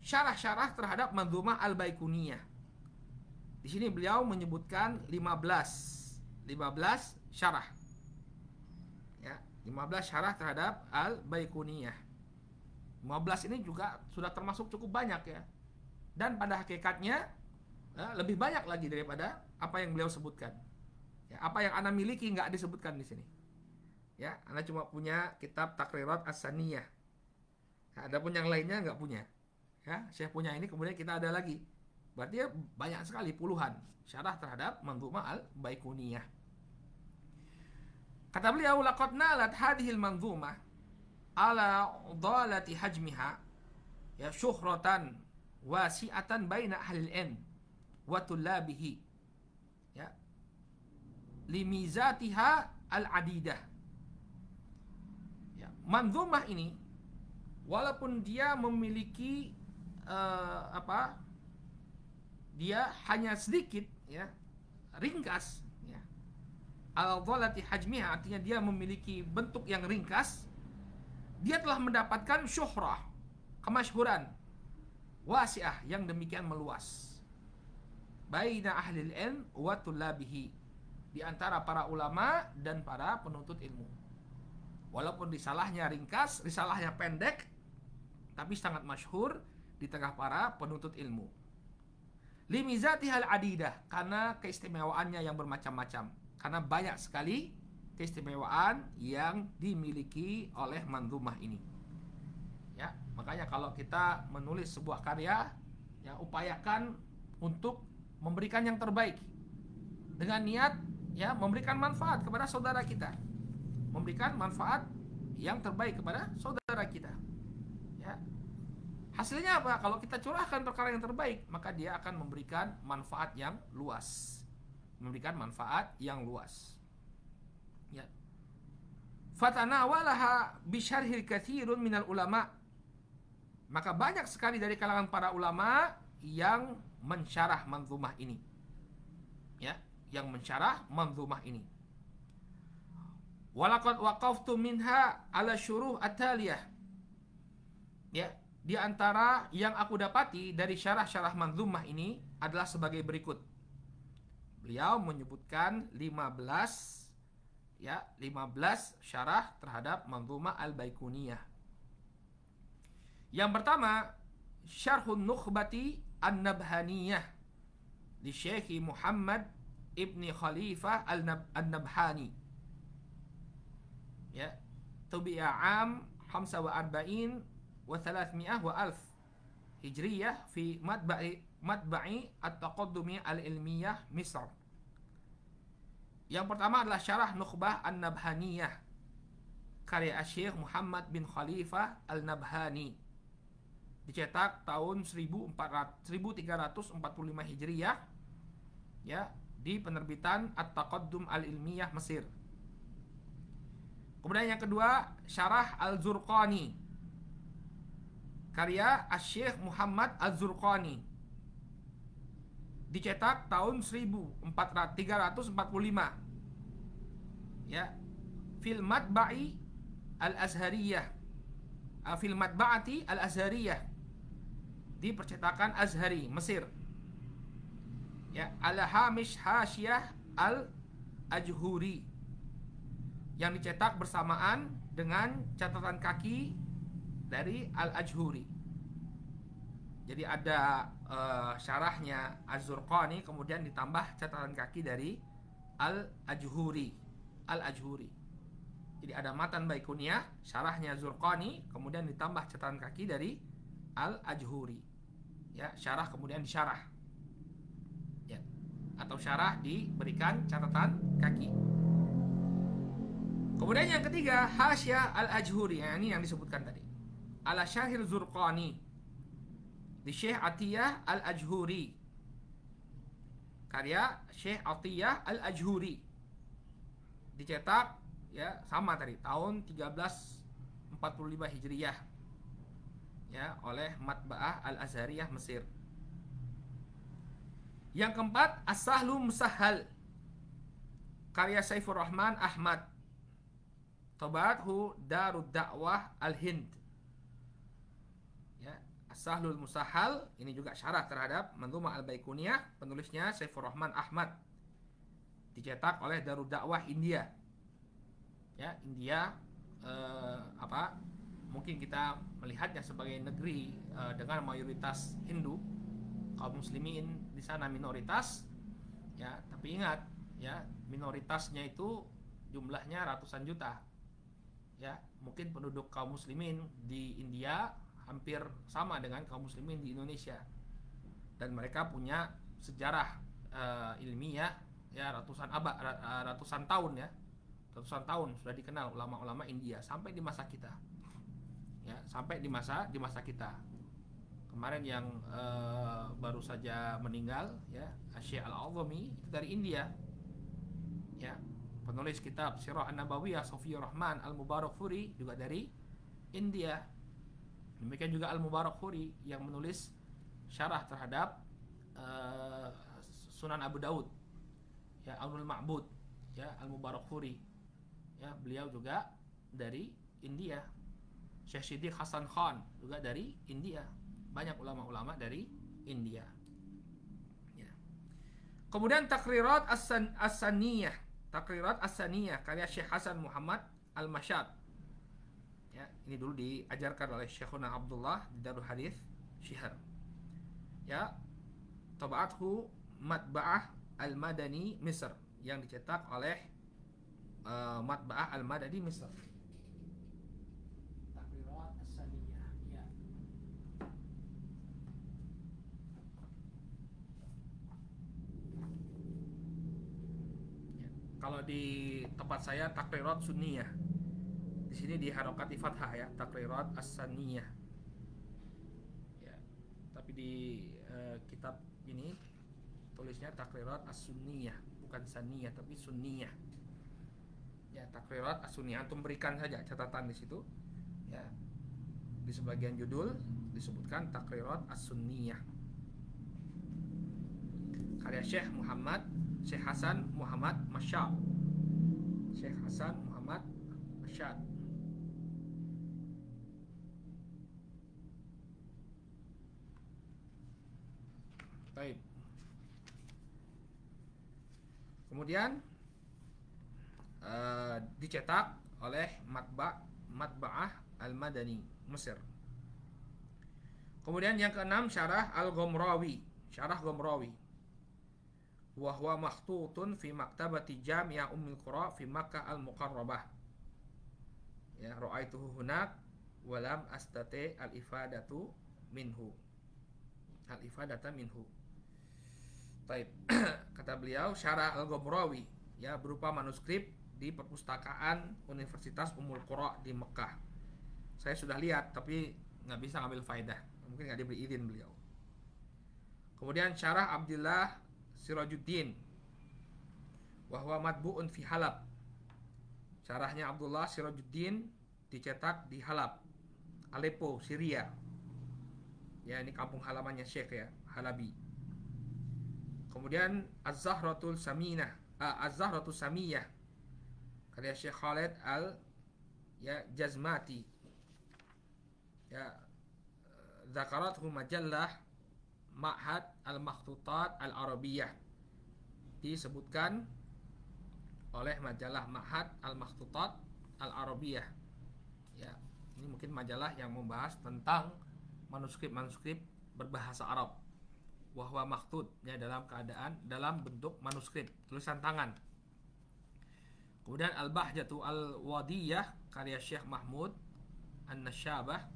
Syarah-syarah terhadap manzumah Al-Baiquniyah. Di sini beliau menyebutkan 15 syarah. Ya, 15 syarah terhadap Al-Baiquniyah. 15 ini juga sudah termasuk cukup banyak ya. Dan pada hakikatnya lebih banyak lagi daripada apa yang beliau sebutkan. Ya, apa yang ana miliki nggak disebutkan di sini. Ya, ana cuma punya kitab Taqrirat As-Saniyah. Nah, adapun yang lainnya nggak punya. Ya, saya punya ini, kemudian kita ada lagi. Berarti ya banyak sekali, puluhan syarah terhadap Manzumah Al-Baiquniyah. Kata beliau, laqad nalat hadhil manzumah ala dhalati hajmiha ya syuhratan wasi'atan baina ahlil ilm wa tullabihi ya limizatiha al-adidah. Ya, manzumah ini walaupun dia memiliki dia hanya sedikit ya, ringkas ya. Al-dhalati hajmiha artinya dia memiliki bentuk yang ringkas. Dia telah mendapatkan syuhrah, kemasyhuran wasi'ah yang demikian meluas baina ahlil ilm wa tullabihi, di antara para ulama dan para penuntut ilmu. Walaupun risalahnya ringkas, risalahnya pendek, tapi sangat masyhur di tengah para penuntut ilmu. Limizatihal adidah, karena keistimewaannya yang bermacam-macam, karena banyak sekali keistimewaan yang dimiliki oleh manzumah ini. Ya, makanya kalau kita menulis sebuah karya, ya upayakan untuk memberikan yang terbaik dengan niat ya memberikan manfaat kepada saudara kita, memberikan manfaat yang terbaik kepada saudara kita. Ya, hasilnya apa? Kalau kita curahkan perkara yang terbaik, maka dia akan memberikan manfaat yang luas, memberikan manfaat yang luas. Ya, fatanawalaha bisyarhil katsirun minal ulama. Maka banyak sekali dari kalangan para ulama yang mensyarah manzumah ini. Ya, yang mensyarah manzumah ini. Walaqad waqaftu minha ala syuruh at-taliyah. Ya, di antara yang aku dapati dari syarah-syarah manzumah ini adalah sebagai berikut. Beliau menyebutkan 15 syarah terhadap manzumah Al-Baiquniyah. Yang pertama, Syarhun Nukhbati An-Nabhaniyah di Syekh Muhammad Ibni Khalifah An-Nabhani. Ya, tubi'a am 45 wa 300 wa alf Hijriyah fi matba'i At-Taqaddumi Al-Ilmiyah Misr. Yang pertama adalah Syarah Nukhbah An-Nabhaniyah karya Syekh Muhammad bin Khalifah Al-Nabhani, dicetak tahun 1345 Hijriyah ya, di penerbitan At-Taqaddum Al-Ilmiyah Mesir. Kemudian yang kedua, Syarah Al-Zurqani karya Syekh Muhammad Al-Zurqani, dicetak tahun 1345 ya, fil matba'i al-azhariyah, fil matba'ati al-azhariyah, di percetakan Azhari Mesir. Ya, ala hamish hasyah al-Ajhuri, yang dicetak bersamaan dengan catatan kaki dari al-Ajhuri. Jadi ada syarahnya Az-Zurqani, kemudian ditambah catatan kaki dari al-Ajhuri. Al-Ajhuri. Jadi ada matan Baikuniyah, syarahnya Zurqani, kemudian ditambah catatan kaki dari al-Ajhuri. Ya, syarah kemudian disyarah. Ya. Atau syarah diberikan catatan kaki. Kemudian yang ketiga, Hasyah al-Ajhuri. Ini yang disebutkan tadi. Ala Syahir Zurqani, di Syekh Atiyah al-Ajhuri. Karya Syekh Atiyah al-Ajhuri. Dicetak ya sama tadi tahun 1345 Hijriyah, ya, oleh Matba'ah Al-Azhariyah Mesir. Yang keempat, As-Sahlu Musahhal, karya Saifur Rahman Ahmad. Tabathu Darud Da'wah Al-Hind. Ya, As-Sahlul Musahhal ini juga syarah terhadap Manzumah Al-Baikuniyah, penulisnya Saifur Rahman Ahmad. Dicetak oleh Darud Da'wah India. Ya, India mungkin kita melihatnya sebagai negeri dengan mayoritas Hindu, kaum muslimin di sana minoritas, ya, tapi ingat ya, minoritasnya itu jumlahnya ratusan juta. Ya, mungkin penduduk kaum muslimin di India hampir sama dengan kaum muslimin di Indonesia, dan mereka punya sejarah ilmiah ya ratusan tahun, ya, ratusan tahun sudah dikenal ulama-ulama India sampai di masa kita, ya, sampai di masa kita. Kemarin yang baru saja meninggal, ya, Syekh Al-Azami, itu dari India, ya, penulis kitab Sirah An-Nabawiyah Sofiyur Rahman Al-Mubarakfuri juga dari India. Demikian juga Al-Mubarakfuri yang menulis syarah terhadap Sunan Abu Daud, ya, Aunul Ma'bud, ya, Al-Mubarakfuri. Ya, beliau juga dari India. Syekh Siddiq Hasan Khan juga dari India. Banyak ulama-ulama dari India. Ya. Kemudian Takrirat As-Saniyah, Takrirat As-Saniyah karya Syekh Hasan Muhammad Al-Mashad. Ya, ini dulu diajarkan oleh Syekhuna Abdullah di Darul Hadith Syihar. Ya, Tabaathu Matba'ah Al-Madani Misr, yang dicetak oleh Matba'ah Al-Madani Misr. Takrirat As-Saniyah, ya. Kalau di tempat saya Takrirat Sunniyah. Di sini diharokati fathah, ya, Takrirat As-Saniyah. Ya. Tapi di kitab ini tulisnya Takrirat As-Sunniyah, bukan Saniyah tapi Sunniyah. Ya, Takrirat As-Sunniyah, antum berikan saja catatan di situ. Ya. Di sebagian judul disebutkan Takrirat As-Sunniyah. Karya Syekh Hasan Muhammad Mashad. Syekh Hasan Muhammad Mashad. Baik. Kemudian dicetak oleh Matba'ah Al-Madani Mesir. Kemudian yang keenam, Syarah Al-Ghomrawi, Syarah Ghomrawi. Wa huwa makhtutun fi maktabati Jami'ah Ummul Qura fi Makkah Al-Muqarrabah. Ya, ra'aituhu hunak wa lam astati al-ifadatu minhu. Al-ifadata minhu. Baik. Kata beliau, Syarah Al-Ghomrawi, ya, berupa manuskrip di perpustakaan Universitas Ummul Qura di Mekah. Saya sudah lihat tapi nggak bisa ngambil faedah, mungkin nggak diberi izin beliau. Kemudian Syarah Abdullah Sirajuddin, wa huwa matbu'un fi Halab. Syarahnya Abdullah Sirajuddin dicetak di Halab, Aleppo, Syria. Ya, ini kampung halamannya Syekh, ya, Halabi. Kemudian Az-Zahratul Samiyah karya Syekh Khalid Jazmati. Ya, Zakarathu Ma'had Al-Makhtutat Al-Arabiyah, disebutkan oleh majalah Ma'had Al-Makhtutat Al-Arabiyah. Ya, ini mungkin majalah yang membahas tentang manuskrip-manuskrip berbahasa Arab. Wahwa makhtut, ya, dalam bentuk manuskrip, tulisan tangan. Kemudian Al-Bahjatu Al-Wadiyah karya Syekh Mahmud Nasyabah,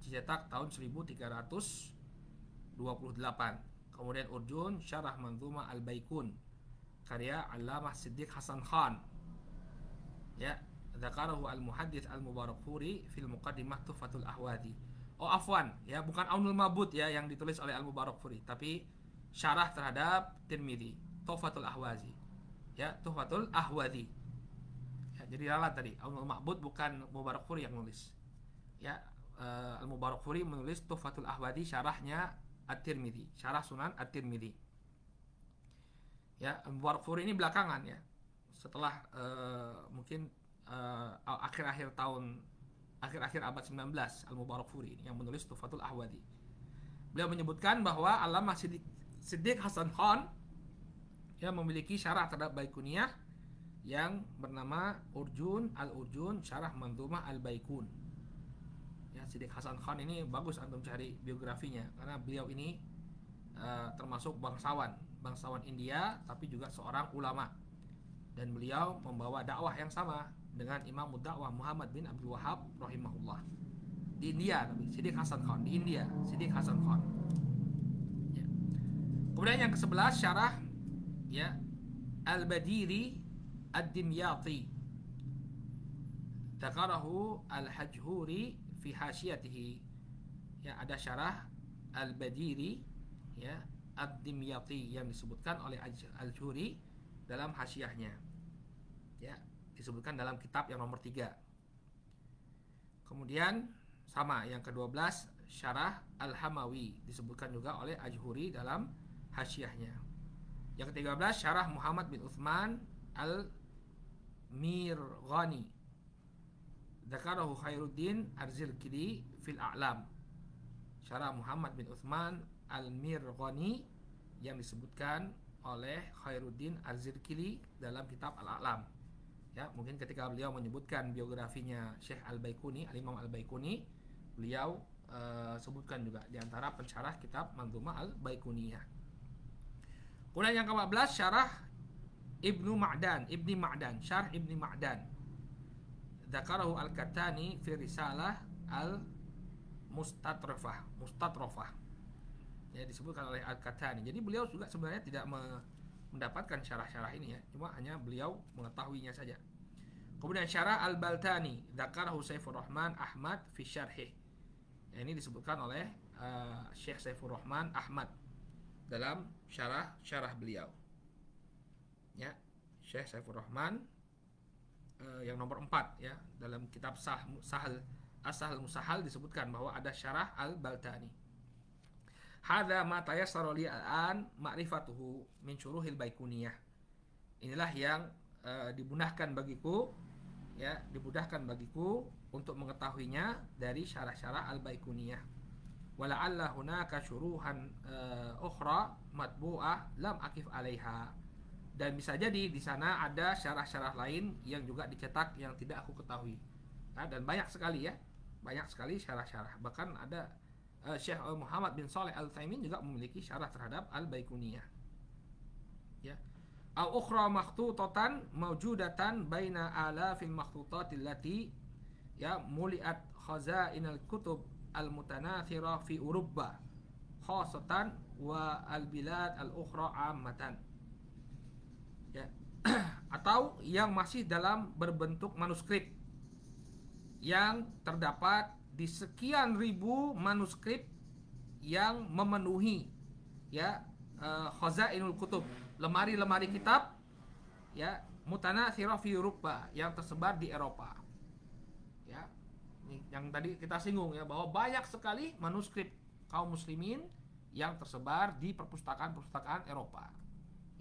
dicetak tahun 1328. Kemudian Urjun Syarah Manzumah Al-Baikun karya Allamah Siddiq Hasan Khan. Ya, dzakarahu al-muhaddits al-Mubarakfuri fil muqaddimah Tuhfatul Ahwazi. Oh, afwan, ya, bukan Aunul Mabud ya yang ditulis oleh Al-Mubarakfuri, tapi syarah terhadap Tirmidzi, Tuhfatul Ahwazi. Ya, Tuhfatul Ahwazi. Ya, jadi ralat tadi, Aunul Mabud bukan Mubarakfuri yang nulis. Ya, Al-Mubarakfuri menulis Tuhfatul Ahwazi, syarahnya At-Tirmidzi, syarah Sunan At-Tirmidzi. Ya, Al-Mubarakfuri ini belakangan ya. Setelah mungkin akhir-akhir abad 19, Al-Mubarakfuri yang menulis Tuhfatul Ahwazi. Beliau menyebutkan bahwa Allamah Siddiq Hasan Khan yang memiliki syarah terhadap Baikuniyah yang bernama Urjun Syarah Manzumah Al-Baikun. Ya, Siddiq Hasan Khan ini bagus antum cari biografinya, karena beliau ini termasuk bangsawan India, tapi juga seorang ulama. Dan beliau membawa dakwah yang sama dengan Imam Dakwah Muhammad bin Abdul Wahhab rahimahullah di India, tapi Siddiq Hasan Khan di India, Siddiq Hasan Khan. Ya. Kemudian yang ke-11 syarah, ya, Al-Badiri Ad-Dimyati, dzakarahu Al-Hajhuri fi hasyatihi. Ya, ada syarah Al-Badiri, ya, Ad-Dimyati yang disebutkan oleh Al-Hajhuri dalam hasyahnya. Ya, disebutkan dalam kitab yang nomor 3. Kemudian sama yang ke-12 syarah Al-Hamawi, disebutkan juga oleh Ajhuri dalam hasyahnya. Yang ke-13 syarah Muhammad bin Utsman Al-Mirghani, dzakarahu Khairuddin Arzilkili fil A'lam. Syarah Muhammad bin Utsman Al-Mirghani yang disebutkan oleh Khairuddin Arzilkili dalam kitab Al-A'lam. Ya, mungkin ketika beliau menyebutkan biografinya Syekh Al-Baikuni, Al-Imam Al-Baikuni, beliau sebutkan juga di antara pensyarah kitab Manzumah Al-Baikuniyah. Kemudian yang ke-14 syarah Ibni Ma'dan, syarh Ibni Ma'dan, dzakarahu Al-Kattani fi risalah Al-Mustatrafah. Ya, disebutkan oleh Al-Kattani. Jadi beliau juga sebenarnya tidak mendapatkan syarah-syarah ini ya, cuma hanya beliau mengetahuinya saja. Kemudian syarah Al-Baltani, dzakarahu Saifur Rahman Ahmad fi syarhih. Ya, ini disebutkan oleh Syekh Saifur Rahman Ahmad dalam syarah beliau. Ya, Syekh Saifur Rahman yang nomor 4 ya, dalam kitab As-Sahal Musahal disebutkan bahwa ada syarah Al-Baltani. Hadza ma tayassara li al-an ma'rifatuhu min syuruhil Baikuniyah. Inilah yang dimudahkan bagiku untuk mengetahuinya dari syarah-syarah Al-Baikuniyah. Wala'alla hunaka syuruhan ukhra matbu'ah lam akif 'alaiha. Dan bisa jadi di sana ada syarah-syarah lain yang juga dicetak yang tidak aku ketahui. Nah, dan banyak sekali syarah-syarah. Bahkan ada Syekh Muhammad bin Shalih Al-Utsaimin juga memiliki syarah terhadap Al-Baikuniyah. Ya. Al-ukhra makhtutatan mawjudatan baina alafil makhtutatil lati ya muliat khazainal kutub al-mutanathira fi Urubba khasatan wa al-bilad al-ukhra ammatan. Ya. Atau yang masih dalam berbentuk manuskrip yang terdapat di sekian ribu manuskrip yang memenuhi ya khazainul kutub, lemari-lemari kitab ya mutanatsirah fi Eropa yang tersebar di Eropa. Ya. Ini yang tadi kita singgung ya, bahwa banyak sekali manuskrip kaum muslimin yang tersebar di perpustakaan-perpustakaan Eropa.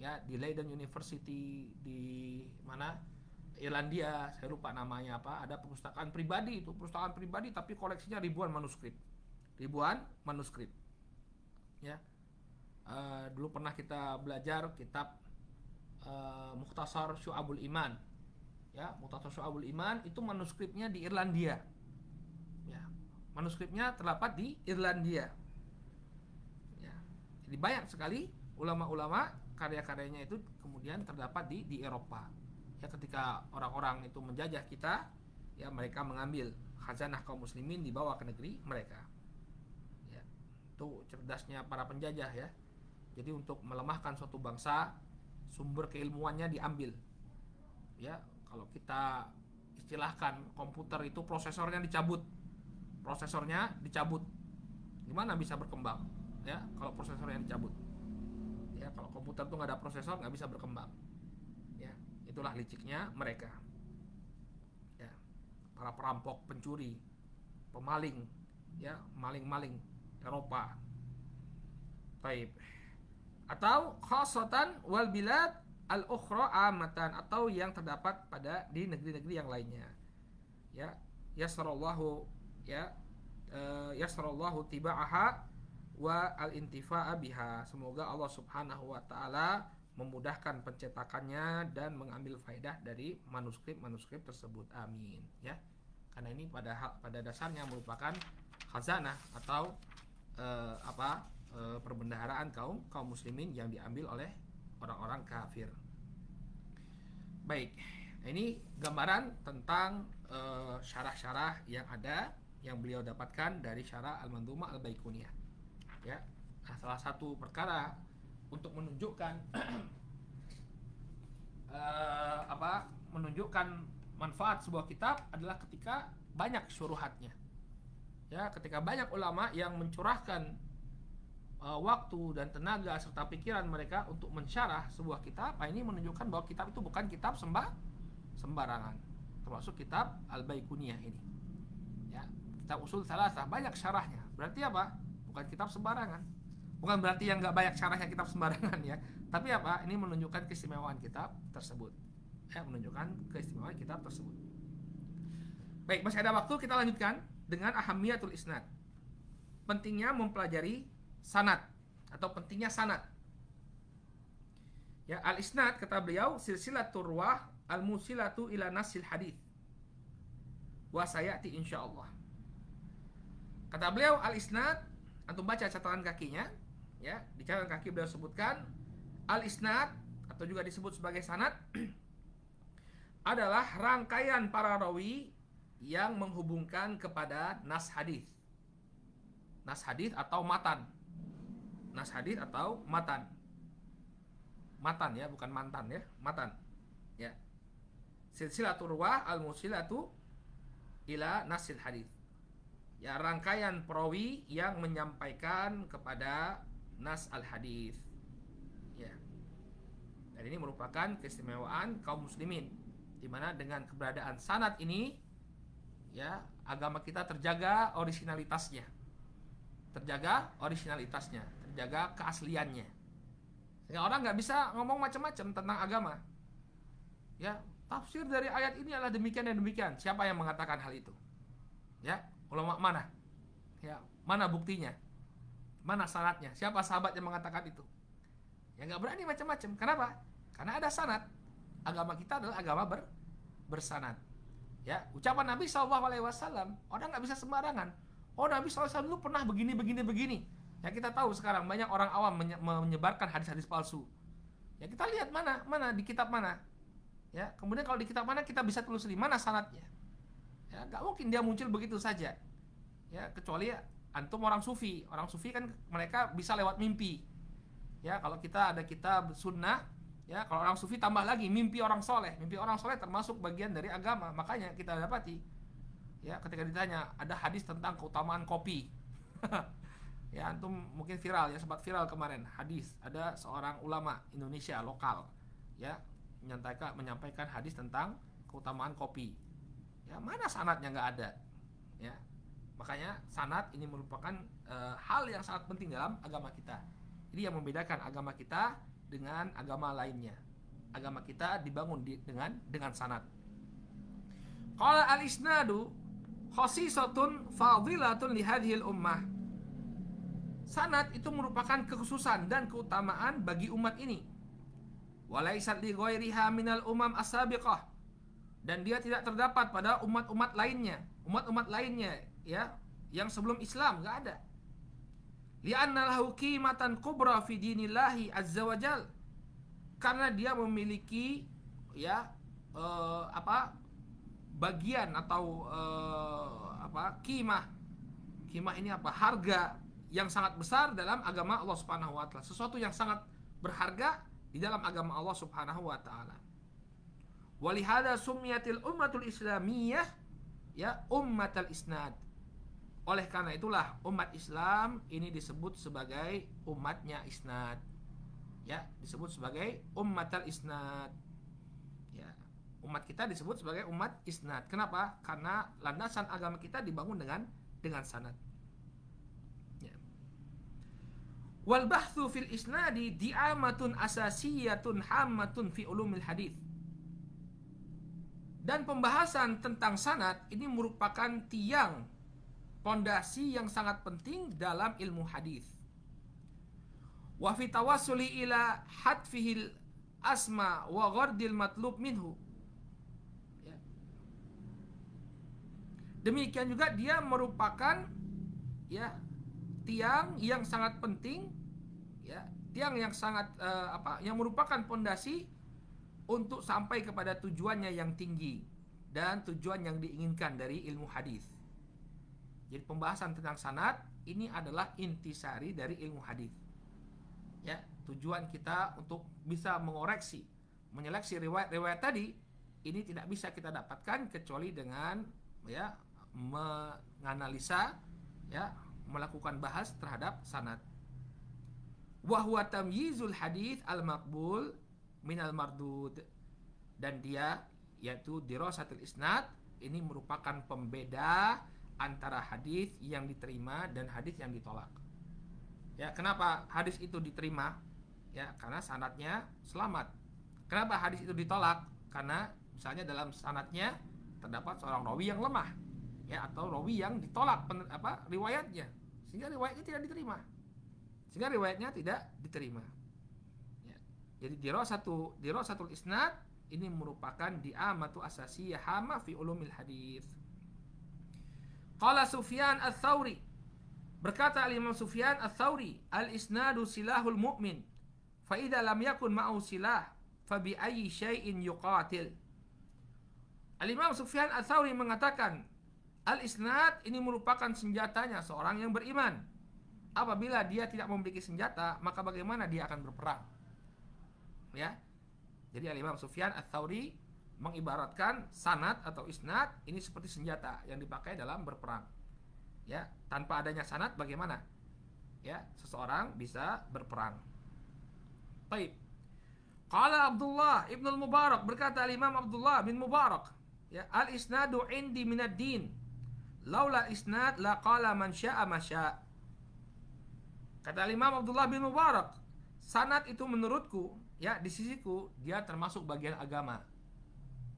Ya, di Leiden University di mana? Irlandia, saya lupa namanya apa, ada perpustakaan pribadi tapi koleksinya ribuan manuskrip. Ya, dulu pernah kita belajar kitab Mukhtasar Syu'abul Iman. Ya, Mukhtasar Syu'abul Iman itu manuskripnya di Irlandia. Ya, manuskripnya terdapat di Irlandia. Ya, jadi banyak sekali ulama-ulama karya-karyanya itu kemudian terdapat di Eropa. Ya, ketika orang-orang itu menjajah kita, ya mereka mengambil khazanah kaum muslimin dibawa ke negeri mereka. Ya, itu cerdasnya para penjajah ya. Jadi untuk melemahkan suatu bangsa, sumber keilmuannya diambil. Ya, kalau kita istilahkan komputer itu prosesornya dicabut. Gimana bisa berkembang? Ya, kalau prosesornya dicabut. Ya, kalau komputer tuh nggak ada prosesor nggak bisa berkembang. Ya, itulah liciknya mereka. Ya, para perampok, pencuri, pemaling, ya, maling-maling Eropa. Baik. Atau khasatan wal bilad al-ukhra amatan, atau yang terdapat pada di negeri-negeri yang lainnya. Ya, yasrallahu tiba'aha wa al-intifa'a biha. Semoga Allah Subhanahu wa taala memudahkan pencetakannya dan mengambil faedah dari manuskrip tersebut. Amin, ya. Karena ini pada dasarnya merupakan khazanah atau perbendaharaan kaum muslimin yang diambil oleh orang-orang kafir. Baik, ini gambaran tentang syarah-syarah yang ada yang beliau dapatkan dari syarah Al-Mandhumah Al-Baiquniyah. Ya, nah, salah satu perkara untuk menunjukkan menunjukkan manfaat sebuah kitab adalah ketika banyak syuruhatnya. Ya, ketika banyak ulama yang mencurahkan waktu dan tenaga serta pikiran mereka untuk mensyarah sebuah kitab, ini menunjukkan bahwa kitab itu bukan kitab sembarangan. Termasuk kitab Al-Baiquniyah ini. Ya, kitab Ushul Tsalatsah banyak syarahnya. Berarti apa? Bukan kitab sembarangan. Bukan berarti yang nggak banyak syarahnya kitab sembarangan ya. Tapi apa? Ini menunjukkan keistimewaan kitab tersebut. Ya, menunjukkan keistimewaan kitab tersebut. Baik, masih ada waktu, kita lanjutkan dengan ahamiyatul isnad. Pentingnya mempelajari sanad atau pentingnya sanad. Ya, al-isnad kata beliau silsilatur ruwah al-musilatu ila nasil hadits. Wa sayati insyaallah. Kata beliau al-isnad, antum baca catatan kakinya, ya, di catatan kaki beliau sebutkan al-isnad atau juga disebut sebagai sanad adalah rangkaian para rawi yang menghubungkan kepada nas hadis. Nas hadis atau matan. Nas hadis atau matan. Matan ya, bukan mantan ya, matan. Ya. Silsilatur ruwah al-musilatu ila nasil hadis. Ya, rangkaian perawi yang menyampaikan kepada nas al-hadis. Ya. Dan ini merupakan keistimewaan kaum muslimin, di mana dengan keberadaan sanad ini, ya, agama kita terjaga originalitasnya. Terjaga keasliannya. Sehingga orang nggak bisa ngomong macam-macam tentang agama. Ya, tafsir dari ayat ini adalah demikian dan demikian. Siapa yang mengatakan hal itu? Ya, ulama mana? Ya, mana buktinya? Mana sanadnya? Siapa sahabat yang mengatakan itu? Ya, nggak berani macam-macam. Kenapa? Karena ada sanad. Agama kita adalah agama bersanad. Ya, ucapan Nabi SAW, orang nggak bisa sembarangan. Oh, Nabi SAW dulu pernah begini. Ya, kita tahu sekarang banyak orang awam menyebarkan hadis-hadis palsu. Ya, kita lihat mana di kitab mana. Ya, kemudian kalau di kitab mana kita bisa telusuri mana sanadnya. Ya, nggak mungkin dia muncul begitu saja. Ya, kecuali antum orang sufi. Orang sufi kan mereka bisa lewat mimpi. Ya, kalau kita ada kitab sunnah, ya, kalau orang sufi tambah lagi mimpi orang soleh. Mimpi orang soleh termasuk bagian dari agama. Makanya kita dapati, ya, ketika ditanya ada hadis tentang keutamaan kopi. Ya, antum mungkin viral ya, sempat viral kemarin hadis, ada seorang ulama Indonesia lokal, ya, menyampaikan hadis tentang keutamaan kopi. Ya, mana sanadnya nggak ada. Ya, makanya sanad ini merupakan hal yang sangat penting dalam agama kita. Ini yang membedakan agama kita dengan agama lainnya. Agama kita dibangun dengan sanad. Qala al-isnadu khasisatun fadilatun li hadhil ummah. sanad itu merupakan kekhususan dan keutamaan bagi umat ini. Walaisat li ghairiha minal umam as-sabiqah, dan dia tidak terdapat pada umat-umat lainnya, ya, yang sebelum Islam, enggak ada. Li'anna lahu qimatan kubra fi dinillahi azza wajal, karena dia memiliki ya bagian atau qimah ini harga yang sangat besar dalam agama Allah Subhanahu wa taala, sesuatu yang sangat berharga di dalam agama Allah Subhanahu wa taala. Walihada summiyatil ummatul islamiyah ya ummatal isnad. Oleh karena itulah umat Islam ini disebut sebagai umatnya isnad. Ya, disebut sebagai ummatal isnad. Ya, umat kita disebut sebagai umat isnad. Kenapa? Karena landasan agama kita dibangun dengan sanad. Ya. Wal bahthu fil isnadi di'amatun asasiyatun hammatun fi ulumil hadits. Dan pembahasan tentang sanad ini merupakan tiang pondasi yang sangat penting dalam ilmu hadis. Wa fi tawassuli ila hadfihil asma wa ghardil matlub minhu. Ya. Demikian juga dia merupakan ya tiang yang sangat penting, ya, tiang yang sangat yang merupakan pondasi untuk sampai kepada tujuannya yang tinggi dan tujuan yang diinginkan dari ilmu hadis. Jadi pembahasan tentang sanad ini adalah intisari dari ilmu hadis. Ya, tujuan kita untuk bisa mengoreksi, menyeleksi riwayat-riwayat tadi ini tidak bisa kita dapatkan kecuali dengan ya menganalisa, ya, melakukan bahas terhadap sanad. Wa huwa tamyizul hadits al-maqbul minal mardud, dan dia yaitu dirasatul isnad ini merupakan pembeda antara hadis yang diterima dan hadis yang ditolak. Ya, kenapa hadis itu diterima? Ya, karena sanadnya selamat. Kenapa hadis itu ditolak? Karena misalnya dalam sanadnya terdapat seorang rawi yang lemah, ya, atau rawi yang ditolak riwayatnya, sehingga riwayatnya tidak diterima. Ya. Jadi dirasatul isnad ini merupakan di'amatu asasiyah hama fi ulumil hadis. Qala Sufyan ats-Tsauri, berkata Imam Sufyan ats-Tsauri, al-isnadu silahul mu'min, fa idza lam yakun ma'u silah fa bi ayyi syai'in yuqatil. Al-Imam Sufyan ats-Tsauri mengatakan, al-isnad ini merupakan senjatanya seorang yang beriman. Apabila dia tidak memiliki senjata, maka bagaimana dia akan berperang? Ya. Jadi Al-Imam Sufyan ats-Tsauri mengibaratkan sanad atau isnad ini seperti senjata yang dipakai dalam berperang. Ya, tanpa adanya sanad bagaimana? Ya, seseorang bisa berperang. Baik. Qala Abdullah Ibn al-Mubarak, berkata Imam Abdullah bin Mubarak, ya, al-isnadu indi minad din. Laula isnad la qala man syaa ma syaa. Kata Imam Abdullah bin Mubarak, sanad itu menurutku, ya, di sisiku dia termasuk bagian agama.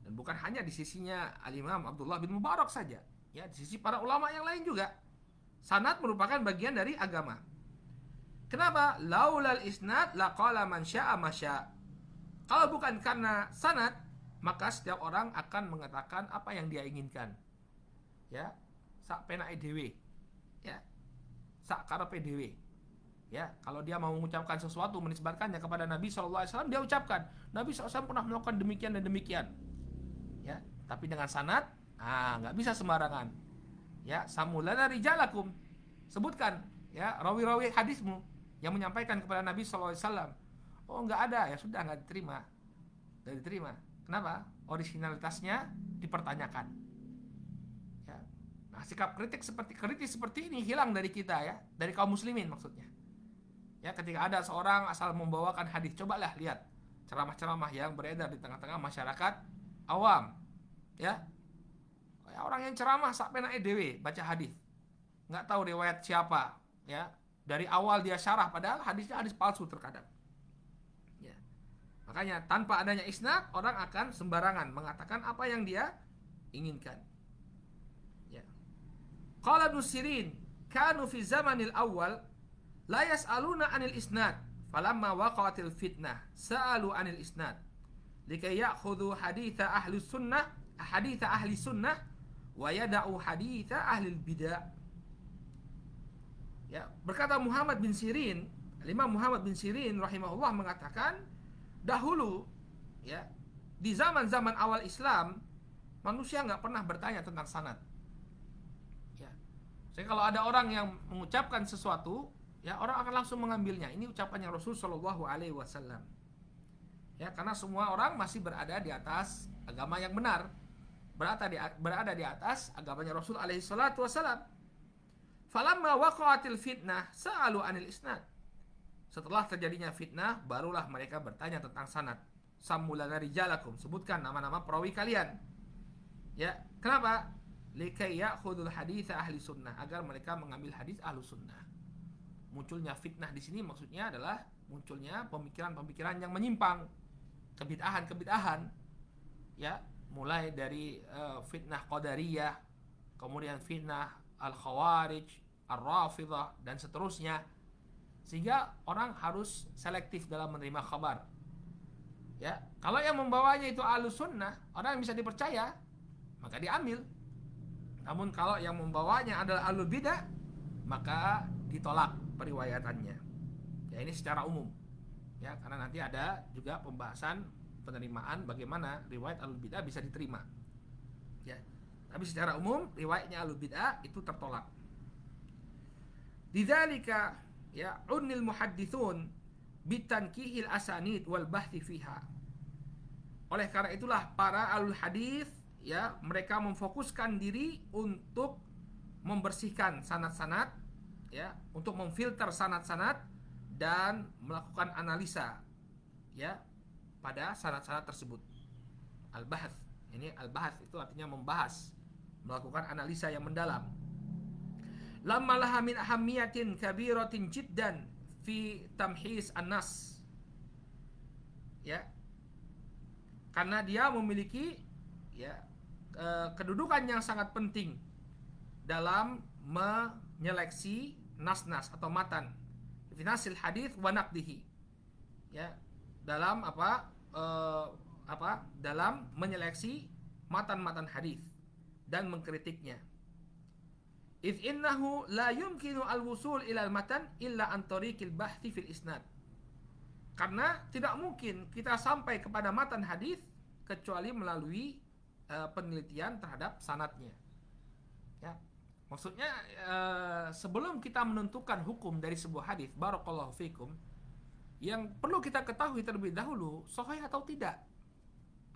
Dan bukan hanya di sisinya Al-Imam Abdullah bin Mubarak saja, ya, di sisi para ulama yang lain juga sanad merupakan bagian dari agama. Kenapa? Laulal isnad laqala man syaa ma syaa. Kalau bukan karena sanad, maka setiap orang akan mengatakan apa yang dia inginkan. Ya, sak penake dhewe. Ya. Sak karepe dhewe. Ya, kalau dia mau mengucapkan sesuatu menisbatkannya kepada Nabi SAW, dia ucapkan Nabi SAW pernah melakukan demikian dan demikian. Ya, tapi dengan sanad, nggak bisa sembarangan. Ya, samulana rijalakum, sebutkan, ya, rawi-rawi hadismu yang menyampaikan kepada Nabi SAW. Oh, nggak ada, ya sudah, nggak diterima. Nggak diterima. Kenapa? Originalitasnya dipertanyakan. Ya. Nah, sikap kritis seperti ini hilang dari kita, ya, dari kaum muslimin maksudnya. Ya, ketika ada seorang asal membawakan hadis, cobalah lihat ceramah-ceramah yang beredar di tengah-tengah masyarakat awam, ya, orang yang ceramah sak penake dhewe baca hadis, nggak tahu riwayat siapa, ya, dari awal dia syarah padahal hadisnya hadis palsu terkadang. Ya. Makanya tanpa adanya isnad orang akan sembarangan mengatakan apa yang dia inginkan. Ya. Qala Ibnu Sirin, kanu fi zamanil awal la yas'aluna 'anil isnad falamma waqa'atil fitnah sa'alu 'anil isnad likai ya'khudhu haditha ahli sunnah wa yada'u haditha ahli bidah. Ya, berkata Muhammad bin Sirin, Imam Muhammad bin Sirin rahimahullah mengatakan, dahulu ya, di zaman-zaman awal Islam manusia nggak pernah bertanya tentang sanad. Ya. Jadi kalau ada orang yang mengucapkan sesuatu, ya orang akan langsung mengambilnya. Ini ucapannya Rasul Shallallahu Alaihi Wasallam. Ya, karena semua orang masih berada di atas agama yang benar, berada di atas agamanya Rasul Alaihi Wasallam. Falamma waqa'atil fitnah sa'alu 'anil isnad. Setelah terjadinya fitnah, barulah mereka bertanya tentang sanad. Sammulana rijalakum, sebutkan nama-nama perawi kalian. Ya, kenapa? Likai ya'khudul haditsa ahli sunnah, agar mereka mengambil hadis ahlu sunnah. Munculnya fitnah di sini maksudnya adalah munculnya pemikiran-pemikiran yang menyimpang, kebid'ahan-kebid'ahan. Ya, mulai dari fitnah qadariyah, kemudian fitnah al-khawarij, ar-rafidhah, dan seterusnya. Sehingga orang harus selektif dalam menerima kabar. Ya, kalau yang membawanya itu ahlus sunnah, orang yang bisa dipercaya, maka diambil. Namun kalau yang membawanya adalah ahlul bidah, maka ditolak periwayatannya. Ya, ini secara umum. Ya, karena nanti ada juga pembahasan penerimaan bagaimana riwayat ahlul bidah bisa diterima. Ya, tapi secara umum riwayatnya ahlul bidah itu tertolak. Lidzalika ya unil muhadditsun bitankihil asanid wal bahthi fiha. Oleh karena itulah para ahlul hadis ya mereka memfokuskan diri untuk membersihkan sanad-sanad, ya, untuk memfilter sanad-sanad dan melakukan analisa ya pada sanad-sanad tersebut. Al-bahth, ini al-bahth itu artinya membahas, melakukan analisa yang mendalam. Lamma laha min ahammiyatin kabiratin jiddan fi tamhis an-nas. Ya. Karena dia memiliki ya kedudukan yang sangat penting dalam menyeleksi nas-nas atau matan fi nasil hadis wa naqdihi. Ya, dalam dalam menyeleksi matan-matan hadis dan mengkritiknya. Idh innahu la yumkinu al-wusul ila al-matan illa an tariqil bahthi fil isnad. Karena tidak mungkin kita sampai kepada matan hadis kecuali melalui penelitian terhadap sanadnya. Ya. Maksudnya sebelum kita menentukan hukum dari sebuah hadis, barakallahu fikum, yang perlu kita ketahui terlebih dahulu sahih atau tidak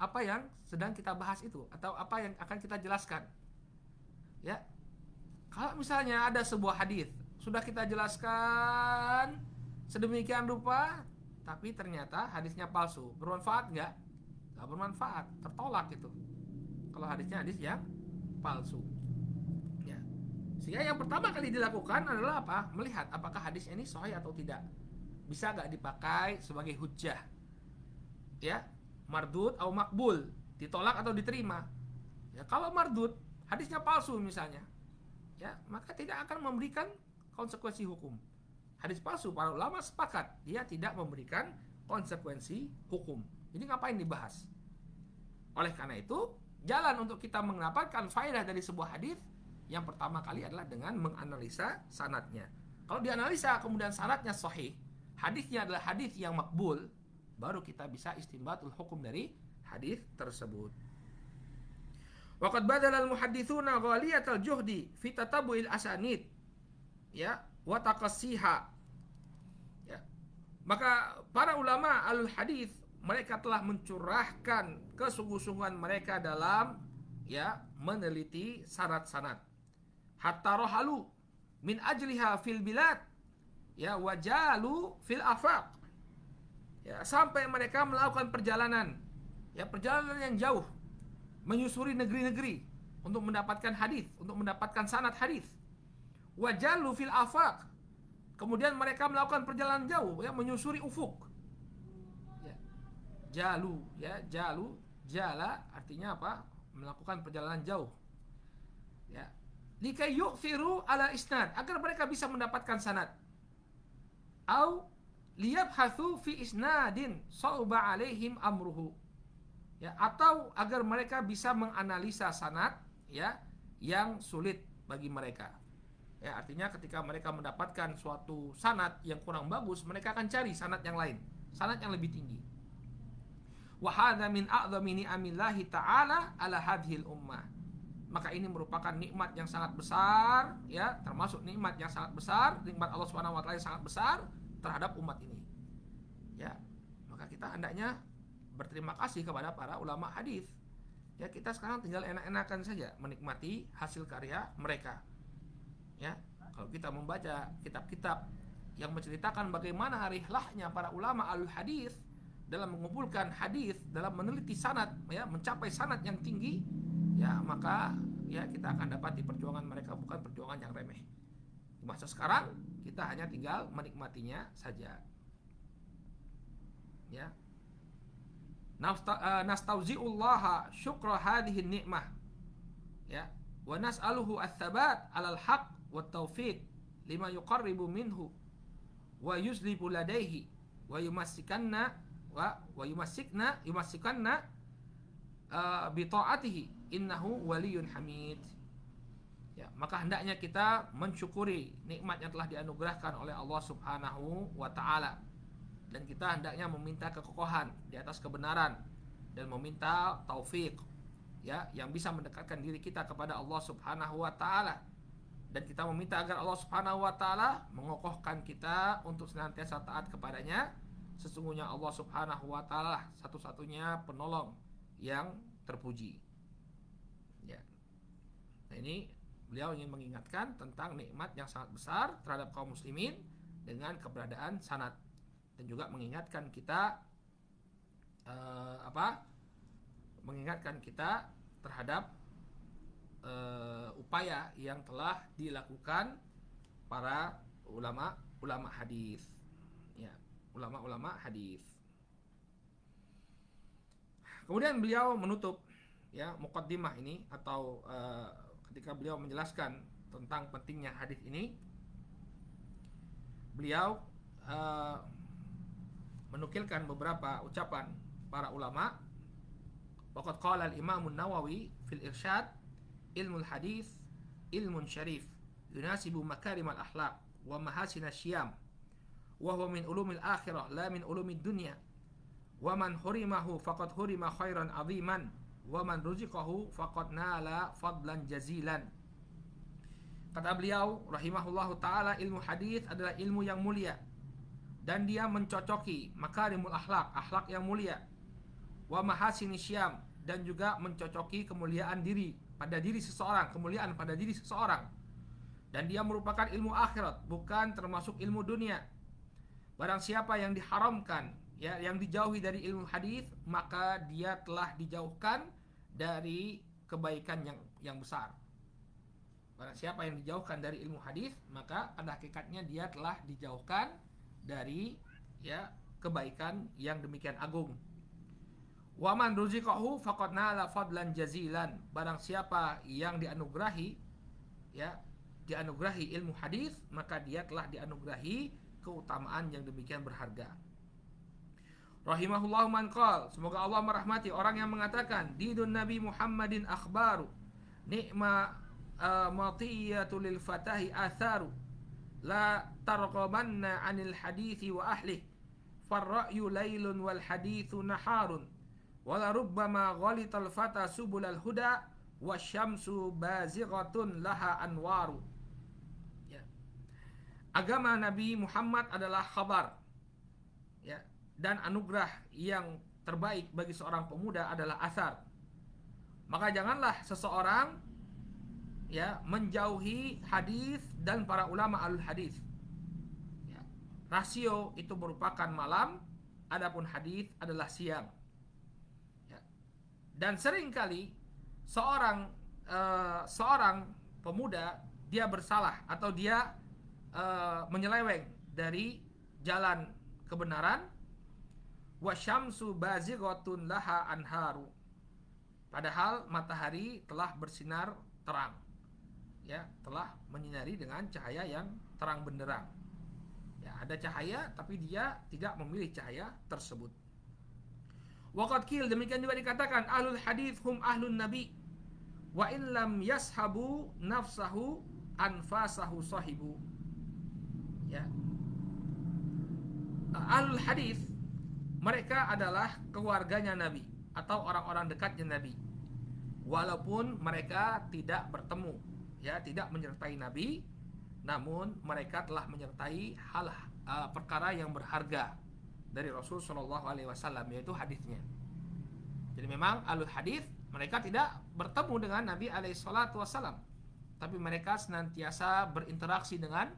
apa yang sedang kita bahas itu, atau apa yang akan kita jelaskan. Ya. Kalau misalnya ada sebuah hadis sudah kita jelaskan sedemikian rupa, tapi ternyata hadisnya palsu, bermanfaat nggak? Nggak bermanfaat, tertolak itu. Kalau hadisnya hadis yang palsu. Ya. Sehingga yang pertama kali dilakukan adalah apa? Melihat apakah hadis ini sahih atau tidak. Bisa nggak dipakai sebagai hujjah? Ya, mardud atau makbul, ditolak atau diterima. Ya, kalau mardud, hadisnya palsu misalnya, ya, maka tidak akan memberikan konsekuensi hukum. Hadis palsu, para ulama sepakat dia tidak memberikan konsekuensi hukum. Jadi ngapain dibahas? Oleh karena itu, jalan untuk kita mendapatkan faedah dari sebuah hadis yang pertama kali adalah dengan menganalisa sanadnya. Kalau dianalisa kemudian sanadnya sahih, hadisnya adalah hadis yang makbul, baru kita bisa istinbatul hukum dari hadis tersebut. Waqad badala al-muhadditsuna ghaliyatal juhdi fi tatabu'il asanid, ya, wa taqassiha. Ya. Maka para ulama al-hadis mereka telah mencurahkan kesungguh-sungguhan mereka dalam ya meneliti sanad-sanad. Hatta rohalu min ajliha fil bilad, ya, wajalu fil afaq. Ya, sampai mereka melakukan perjalanan, ya, perjalanan yang jauh, menyusuri negeri-negeri untuk mendapatkan hadis, untuk mendapatkan sanad hadis. Wajalu fil afaq. Kemudian mereka melakukan perjalanan jauh, ya, menyusuri ufuk. Ya. Jalu, ya, jala artinya apa? Melakukan perjalanan jauh. Ya. Likai yu'thiru ala isnad, agar mereka bisa mendapatkan sanad. au liyabhathu fi isnadin sauba alaihim amruhu, ya, atau agar mereka bisa menganalisa sanad, ya, yang sulit bagi mereka. Ya, artinya ketika mereka mendapatkan suatu sanad yang kurang bagus, mereka akan cari sanad yang lain, sanad yang lebih tinggi. Wa hadza min a'dzami ni'amillahi ta'ala ala hadhil ummah. Maka ini merupakan nikmat yang sangat besar, ya, termasuk nikmat yang sangat besar, nikmat Allah Subhanahu wa taala yang sangat besar terhadap umat ini. Ya, maka kita hendaknya berterima kasih kepada para ulama hadis. Ya, kita sekarang tinggal enak-enakan saja menikmati hasil karya mereka. Ya, kalau kita membaca kitab-kitab yang menceritakan bagaimana rihlahnya para ulama al-hadis dalam mengumpulkan hadis, dalam meneliti sanad, ya, mencapai sanad yang tinggi, ya, maka ya kita akan dapati perjuangan mereka bukan perjuangan yang remeh. Di masa sekarang kita hanya tinggal menikmatinya saja. Ya. Nastauzi'ullaha syukra hadhihi ni'mah. Ya, wa nas'aluhu ats-tsabat 'alal haqq wat taufiq lima yuqarribu minhu wa yuzlibu ladaihi wa yumassikanna bi ta'atihi innahu waliyyun hamid. Ya, maka hendaknya kita mensyukuri nikmat yang telah dianugerahkan oleh Allah Subhanahu wa taala, dan kita hendaknya meminta kekokohan di atas kebenaran dan meminta taufik, ya, yang bisa mendekatkan diri kita kepada Allah Subhanahu wa taala, dan kita meminta agar Allah Subhanahu wa taala mengokohkan kita untuk senantiasa taat kepadanya. Sesungguhnya Allah Subhanahu wa taala satu-satunya penolong yang terpuji. Ya. Nah, ini beliau ingin mengingatkan tentang nikmat yang sangat besar terhadap kaum muslimin dengan keberadaan sanad, dan juga mengingatkan kita mengingatkan kita terhadap upaya yang telah dilakukan para ulama hadis, ya, ulama hadis. Kemudian beliau menutup, ya, muqaddimah ini, atau ketika beliau menjelaskan tentang pentingnya hadis ini, beliau menukilkan beberapa ucapan para ulama. Waqad qala al-Imam an-Nawawi fil Irsyad, ilmul hadis ilmun syarif yunasibu makarimal akhlaq wa mahasinasy syiyam wa huwa min ulumil akhirah la min ulumid dunya wa man hurimahu faqad hurima khairan aziman wa man ruziqahu faqad nala fadlan jazilan. Kata beliau rahimahullahu taala, ilmu hadis adalah ilmu yang mulia dan dia mencocoki makarimul akhlak, akhlak yang mulia, wa mahasini syam, dan juga mencocoki kemuliaan diri pada diri seseorang, kemuliaan pada diri seseorang, dan dia merupakan ilmu akhirat, bukan termasuk ilmu dunia. Barang siapa yang diharamkan, ya, yang dijauhi dari ilmu hadis, maka dia telah dijauhkan dari kebaikan yang besar. Barang siapa yang dijauhkan dari ilmu hadis, maka pada hakikatnya dia telah dijauhkan dari, ya, kebaikan yang demikian agung. Wa man ruziqahu faqad nala fadlan jazilan. Barang siapa yang dianugerahi, ya, dianugerahi ilmu hadis, maka dia telah dianugerahi keutamaan yang demikian berharga. Rahimahullahu man qala, semoga Allah merahmati orang yang mengatakan, dinun Nabi Muhammadin akhbaru ni'ma matiyatu lil fatahi atharu la tarqabanna 'anil hadithi wa ahli farra'yu laylun wal hadithu naharun wala rubbama ghalital fata subulal huda wasyamsu bazighatun laha anwaru. Ya. Agama Nabi Muhammad adalah khabar, ya, dan anugerah yang terbaik bagi seorang pemuda adalah asar. Maka janganlah seseorang, ya, menjauhi hadis dan para ulama al-hadis. Ya. Rasio itu merupakan malam, adapun hadis adalah siang. Ya. Dan seringkali seorang pemuda dia bersalah atau dia menyeleweng dari jalan kebenaran. Wasyamsu bazighatun laha anharu. Padahal matahari telah bersinar terang, ya, telah menyinari dengan cahaya yang terang benderang. Ya, ada cahaya tapi dia tidak memilih cahaya tersebut. Waqad qil, demikian juga dikatakan ahlul hadits hum ahlun nabi wa in lam yashabu nafsahu anfasahu sahibu. Ya. Ahlul hadits mereka adalah keluarganya Nabi atau orang-orang dekatnya Nabi. Walaupun mereka tidak bertemu, ya, tidak menyertai Nabi, namun mereka telah menyertai hal perkara yang berharga dari Rasul Shallallahu Alaihi Wasallam, yaitu hadisnya. Jadi memang ahlul hadis mereka tidak bertemu dengan Nabi Alaihi Wasallam, tapi mereka senantiasa berinteraksi dengan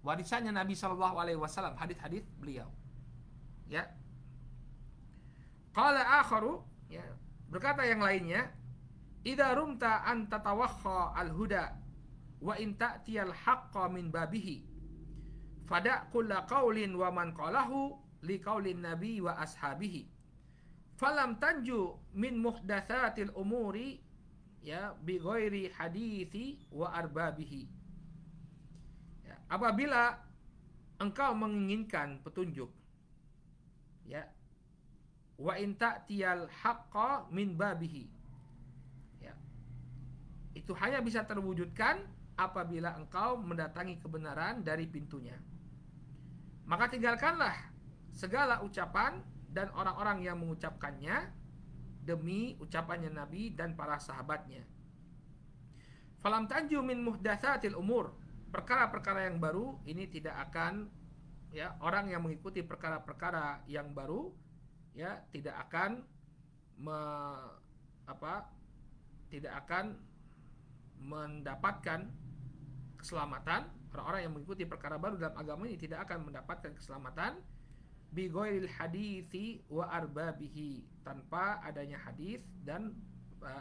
warisannya Nabi Shallallahu Alaihi Wasallam, hadis-hadis beliau. Ya. Qala akharu, ya, berkata yang lainnya, idza rumta an tatawakha al-huda wa in ta'tiyal haqqa min babihi fada' kulla qaulin wa man qalahu li qaulin nabi wa ashabihi falam tanju min muhdatsatil umuri, ya, bi ghairi hadithi wa arbabihi. Ya, apabila engkau menginginkan petunjuk, ya, wa in ta'tiyal haqqa min babihi, ya, itu hanya bisa terwujudkan apabila engkau mendatangi kebenaran dari pintunya. Maka tinggalkanlah segala ucapan dan orang-orang yang mengucapkannya demi ucapannya Nabi dan para sahabatnya. Falam tanju min muhdatsatil umur, perkara-perkara yang baru ini tidak akan, ya, orang yang mengikuti perkara-perkara yang baru, ya, tidak akan tidak akan mendapatkan keselamatan. Orang-orang yang mengikuti perkara baru dalam agama ini tidak akan mendapatkan keselamatan bi ghairil hadithi wa arbabihi, tanpa adanya hadis dan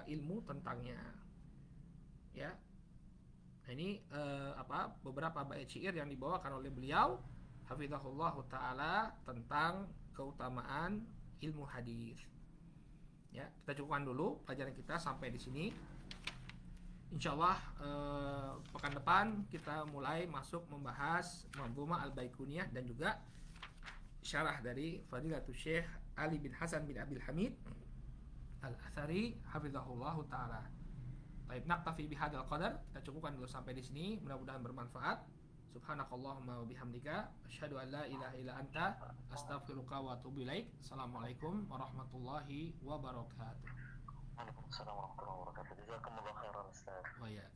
ilmu tentangnya. Ya. Nah, ini beberapa bait syair yang dibawakan oleh beliau hafizahullahu taala tentang keutamaan ilmu hadis. Ya, kita cukupkan dulu pelajaran kita sampai di sini. Insyaallah pekan depan kita mulai masuk membahas Manzumah Al-Baiquniyah dan juga syarah dari Fadilatul Syekh Ali bin Hasan bin Abil Hamid Al-Athari hafizahullahu taala. Baik, naktafi bihadzal qadar, kita cukupkan dulu sampai di sini, mudah-mudahan bermanfaat. Subhanakallahumma wa bihamdika asyhadu an la ilaha illa anta astaghfiruka wa atubu ilaik. Assalamualaikum warahmatullahi wabarakatuh. Waalaikumsalam warahmatullahi wabarakatuh. Jazakumullah khairan Ustaz. Wa ya.